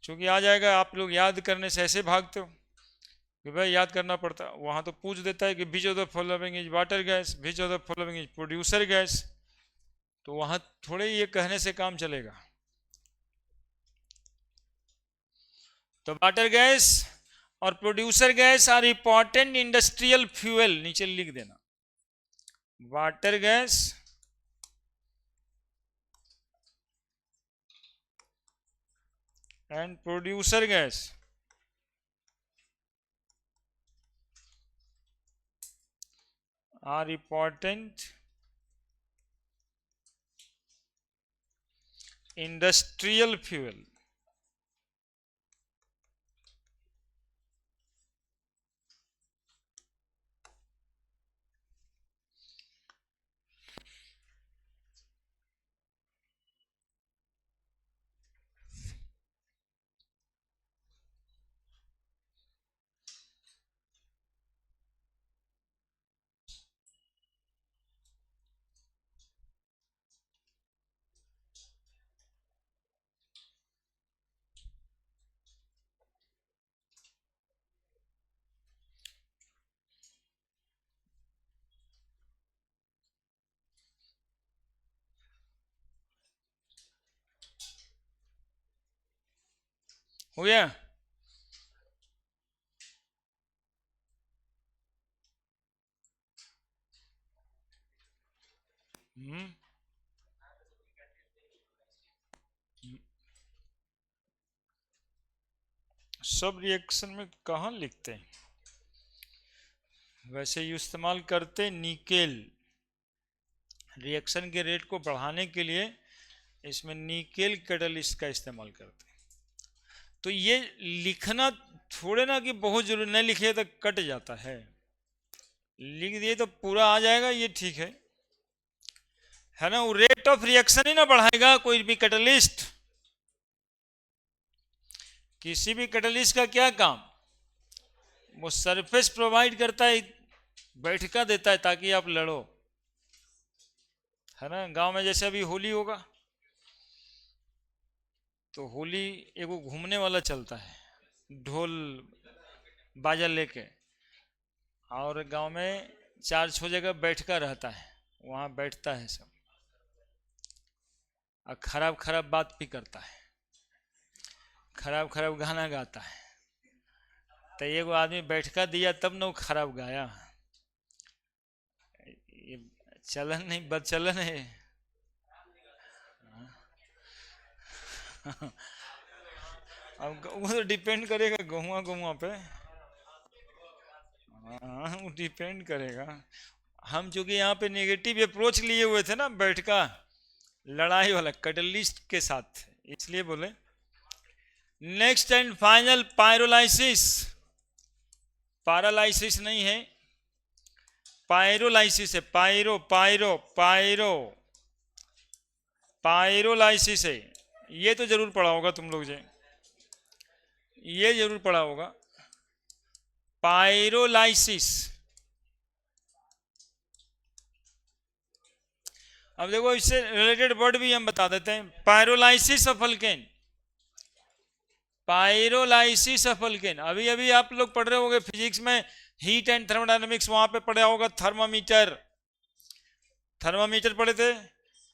क्योंकि आ जाएगा। आप लोग याद करने से ऐसे भागते हो कि भाई याद करना पड़ता है। वहां तो पूछ देता है कि which of the following is water gas, which of the following is producer gas. तो वहां थोड़े ये कहने से काम चलेगा। तो वाटर गैस और producer gas are important industrial fuel, नीचे लिख देना। Water gas and producer gas are important industrial fuel. हो गया? सब रिएक्शन में कहाँ लिखते हैं, वैसे ये इस्तेमाल करते निकेल। रिएक्शन के रेट को बढ़ाने के लिए इसमें निकेल कैटलिस्ट का इस्तेमाल करते हैं। तो ये लिखना थोड़े ना कि बहुत जरूरी, नहीं लिखे तो कट जाता है, लिख दिए तो पूरा आ जाएगा, ये ठीक है ना। वो रेट ऑफ रिएक्शन ही ना बढ़ाएगा कोई भी कैटलिस्ट। किसी भी कैटलिस्ट का क्या काम? वो सरफेस प्रोवाइड करता है, बैठका देता है ताकि आप लड़ो, है ना। गांव में जैसे अभी होली होगा तो होली एगो घूमने वाला चलता है ढोल बाजा लेके, और गांव में 4-6 जगह बैठका रहता है, वहाँ बैठता है सब और खराब खराब बात भी करता है, खराब खराब गाना गाता है। तो एगो आदमी बैठका दिया तब न वो खराब गाया, ये चलन नहीं बदचलन है। अब वो तो डिपेंड करेगा गहुआ गहुआ पे, हाँ वो डिपेंड करेगा। हम चूंकि यहाँ पे नेगेटिव अप्रोच लिए हुए थे ना, बैठका लड़ाई वाला कटलिस्ट के साथ, इसलिए बोले। Next and final pyrolysis, paralysis नहीं है, पायरोलाइसिस है, पायरो पायरो पायरो पायरोलाइसिस है। ये तो जरूर पढ़ा होगा तुम लोग, ये जरूर पढ़ा होगा, पायरोलाइसिस। अब देखो इससे रिलेटेड वर्ड भी हम बता देते हैं, pyrolysis of alkane, pyrolysis of alkane. अभी अभी आप लोग पढ़ रहे होंगे फिजिक्स में हीट एंड थर्मोडायनेमिक्स, वहां पे पढ़ा होगा थर्मामीटर, थर्मामीटर पढ़े थे,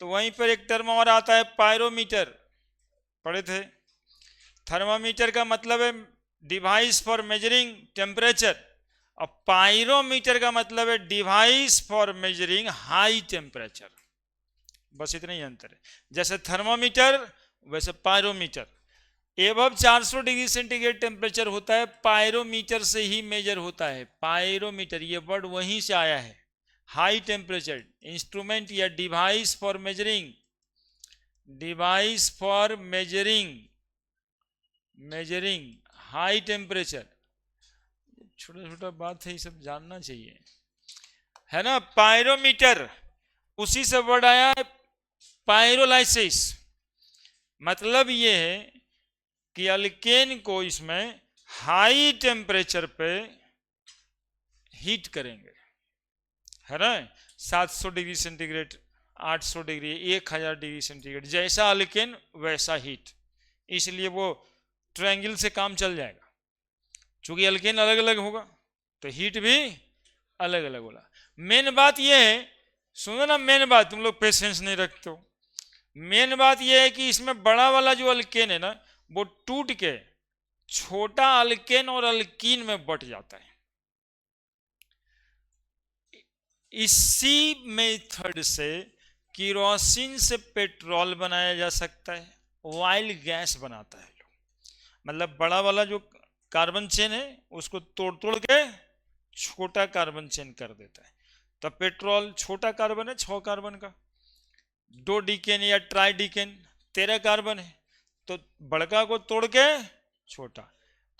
तो वहीं पर एक टर्म और आता है पायरोमीटर, पढ़े थे। थर्मामीटर का मतलब है डिवाइस फॉर मेजरिंग टेम्परेचर, और पायरोमीटर का मतलब है device for measuring high temperature, बस इतना ही अंतर है। जैसे थर्मामीटर वैसे pyrometer, above 400 degree centigrade temperature होता है, पायरोमीटर से ही मेजर होता है। पायरोमीटर ये वर्ड वहीं से आया है, हाई टेम्परेचर इंस्ट्रूमेंट या device for measuring, device for measuring, measuring high temperature. छोटा छोटा बात है, ये सब जानना चाहिए, है ना। पायरोमीटर, उसी से वर्ड आया है पायरोलाइसिस। मतलब ये है कि अल्केन को इसमें हाई टेम्परेचर पे हीट करेंगे, है ना। 700 degree centigrade, 800 degree, 1000 degree centigrade, जैसा अल्केन वैसा हीट, इसलिए वो ट्रायंगल से काम चल जाएगा। चूंकि अल्केन अलग अलग होगा तो हीट भी अलग अलग होगा। मेन बात यह है, सुनो ना, मेन बात, तुम लोग पेशेंस नहीं रखते हो। मेन बात यह है कि इसमें बड़ा वाला जो अल्केन है ना, वो टूट के छोटा अल्केन और अल्कीन में बट जाता है। इसी मेथड से केरोसिन से पेट्रोल बनाया जा सकता है, ऑयल गैस बनाता है लोग। मतलब बड़ा वाला जो कार्बन चेन है उसको तोड़ तोड़ के छोटा कार्बन चेन कर देता है, तो पेट्रोल छोटा कार्बन है 6 कार्बन का, 2 डिकेन या ट्राई डिकेन 13 कार्बन है, तो बड़का को तोड़ के छोटा,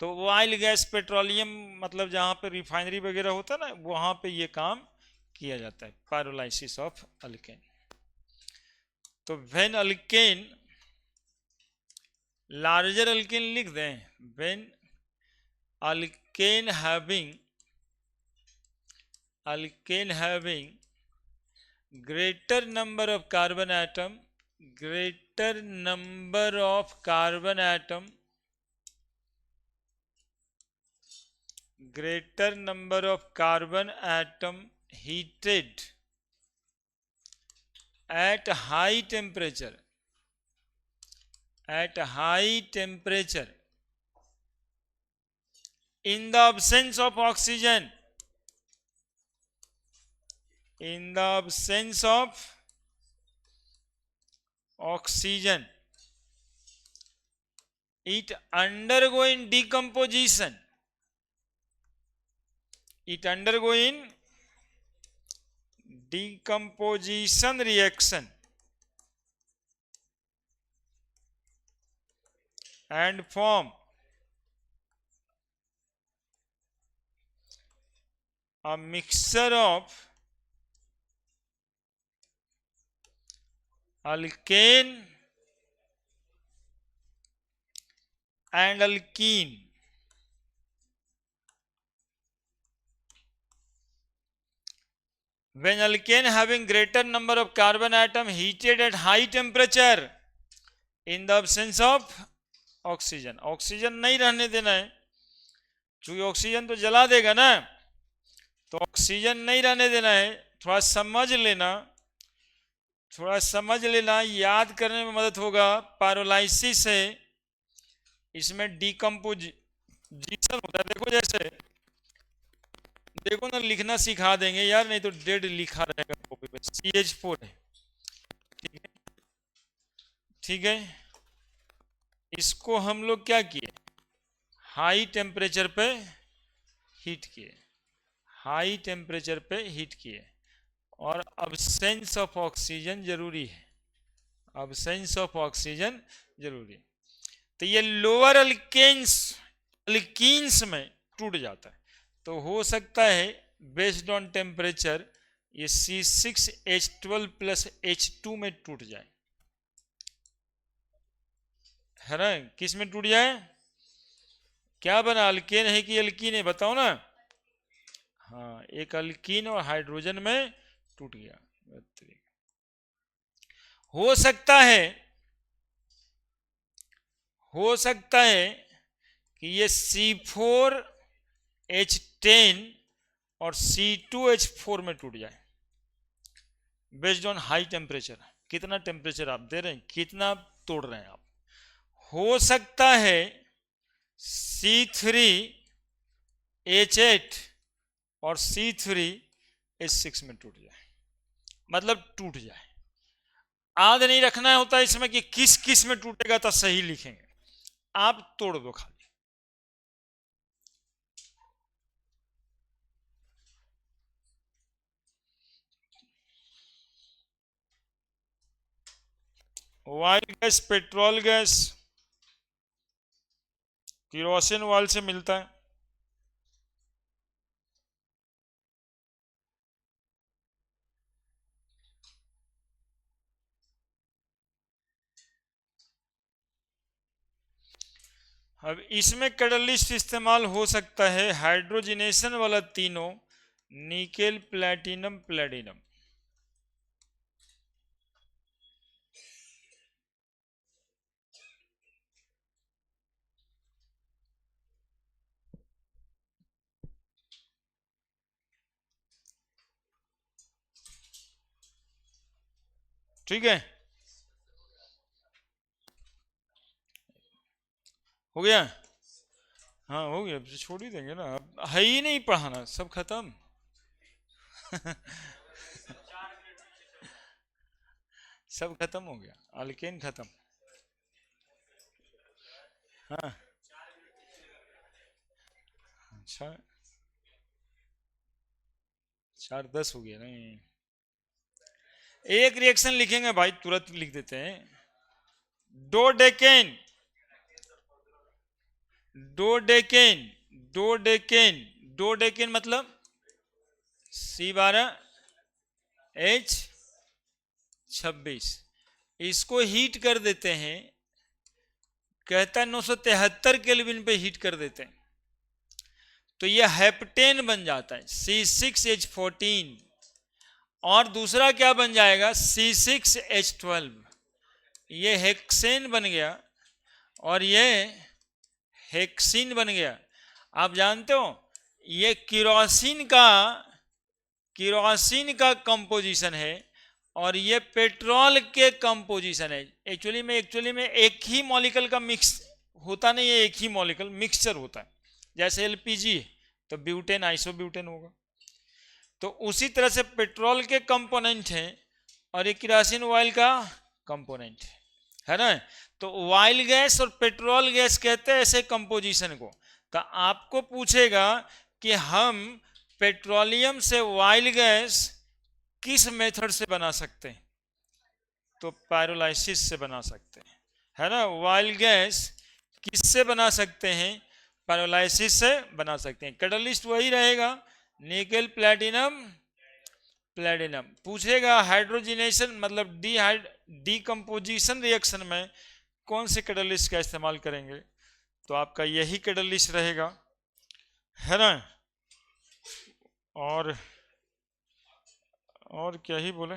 तो ऑयल गैस पेट्रोलियम, मतलब जहाँ पे रिफाइनरी वगैरह होता है ना, वहाँ पे ये काम किया जाता है, पायरोलाइसिस ऑफ अल्केन। तो व्हेन अल्केन, लार्जर अल्केन लिख दें, when alkane having greater number of carbon atom, greater number of carbon atom, greater number of carbon atom heated at high temperature, at high temperature in the absence of oxygen, in the absence of oxygen, it undergoing decomposition, it undergoing decomposition reaction and form a mixture of alkane and alkene, When alkane having greater number of carbon atom heated at high temperature in the absence of oxygen, oxygen नहीं रहने देना है, क्योंकि oxygen तो जला देगा ना, तो ऑक्सीजन नहीं रहने देना है। थोड़ा समझ लेना, याद करने में मदद होगा। पायरोलाइसिस है, इसमें डिकम्पोजिशन होता है। देखो जैसे देखो ना, लिखना सिखा देंगे यार, नहीं तो डेड लिखा रहेगा कॉपी पे। CH4 है, ठीक है। इसको हम लोग क्या किए, हाई टेम्परेचर पे हीट किए, हाई टेम्परेचर पे हीट किए, और अब्सेंस ऑफ ऑक्सीजन जरूरी है, अब्सेंस ऑफ ऑक्सीजन जरूरी है। तो ये लोअर अल्कीन्स में टूट जाता है। तो हो सकता है बेस्ड ऑन टेम्परेचर ये C6H12 प्लस H2 में टूट जाए, है ना। किस में टूट जाए, क्या बना, अल्केन है कि एल्कीन है, बताओ ना। हाँ, एक अल्कीन और हाइड्रोजन में टूट गया। हो सकता है कि ये C4H10 और C2H4 में टूट जाए बेस्ड ऑन हाई टेम्परेचर। कितना टेम्परेचर आप दे रहे हैं, कितना तोड़ रहे हैं आप। हो सकता है C3H8 और C3H6 में टूट जाए, मतलब टूट जाए। याद नहीं रखना होता इसमें कि किस किस में टूटेगा, तो सही लिखेंगे, आप तोड़ दो खाली। Oil gas, petrol gas kerosene oil से मिलता है। अब इसमें कैटलिस्ट इस्तेमाल हो सकता है हाइड्रोजनेशन वाला तीनों, निकेल, प्लैटिनम, प्लेडिनम। ठीक है, हो गया। हाँ हो गया, छोड़ ही देंगे ना, अब है ही नहीं पढ़ाना, सब खत्म। सब खत्म हो गया, अल्केन खत्म। हाँ अच्छा, 4-10 हो गया नहीं। एक रिएक्शन लिखेंगे भाई, तुरंत लिख देते हैं। डोडेकेन, डोडेकेन, डोडेकेन, डोडेकेन मतलब C12H26। इसको हीट कर देते हैं, कहता है 973 केल्विन पे हीट कर देते हैं, तो यह हेप्टेन बन जाता है C6H14, और दूसरा क्या बन जाएगा C6H12, ये हेक्सेन बन गया और ये हेक्सिन बन गया। आप जानते हो ये किरोसिन का कंपोजिशन है, और ये पेट्रोल के कंपोजिशन है। एक्चुअली में एक ही मॉलिक्यूल का मिक्स होता नहीं है, एक ही मॉलिक्यूल मिक्सचर होता है। जैसे LPG तो ब्यूटेन, आइसोब्यूटेन होगा, तो उसी तरह से पेट्रोल के कंपोनेंट हैं और ये किरोसिन ऑयल का कंपोनेंट है ना। तो ऑयल गैस और पेट्रोल गैस कहते हैं ऐसे कंपोजिशन को। तो आपको पूछेगा कि हम पेट्रोलियम से ऑयल गैस किस मेथड से बना सकते हैं, तो पायरोलाइसिस से बना सकते हैं, है ना। ऑयल गैस किससे बना सकते हैं, पायरोलाइसिस से बना सकते हैं। कैटलिस्ट वही रहेगा, निकेल, प्लैटिनम, प्लेडिनम। पूछेगा हाइड्रोजनेशन मतलब डीकम्पोजिशन रिएक्शन में कौन से कैटलिस्ट का इस्तेमाल करेंगे, तो आपका यही कैटलिस्ट रहेगा, है ना। और और क्या ही बोले।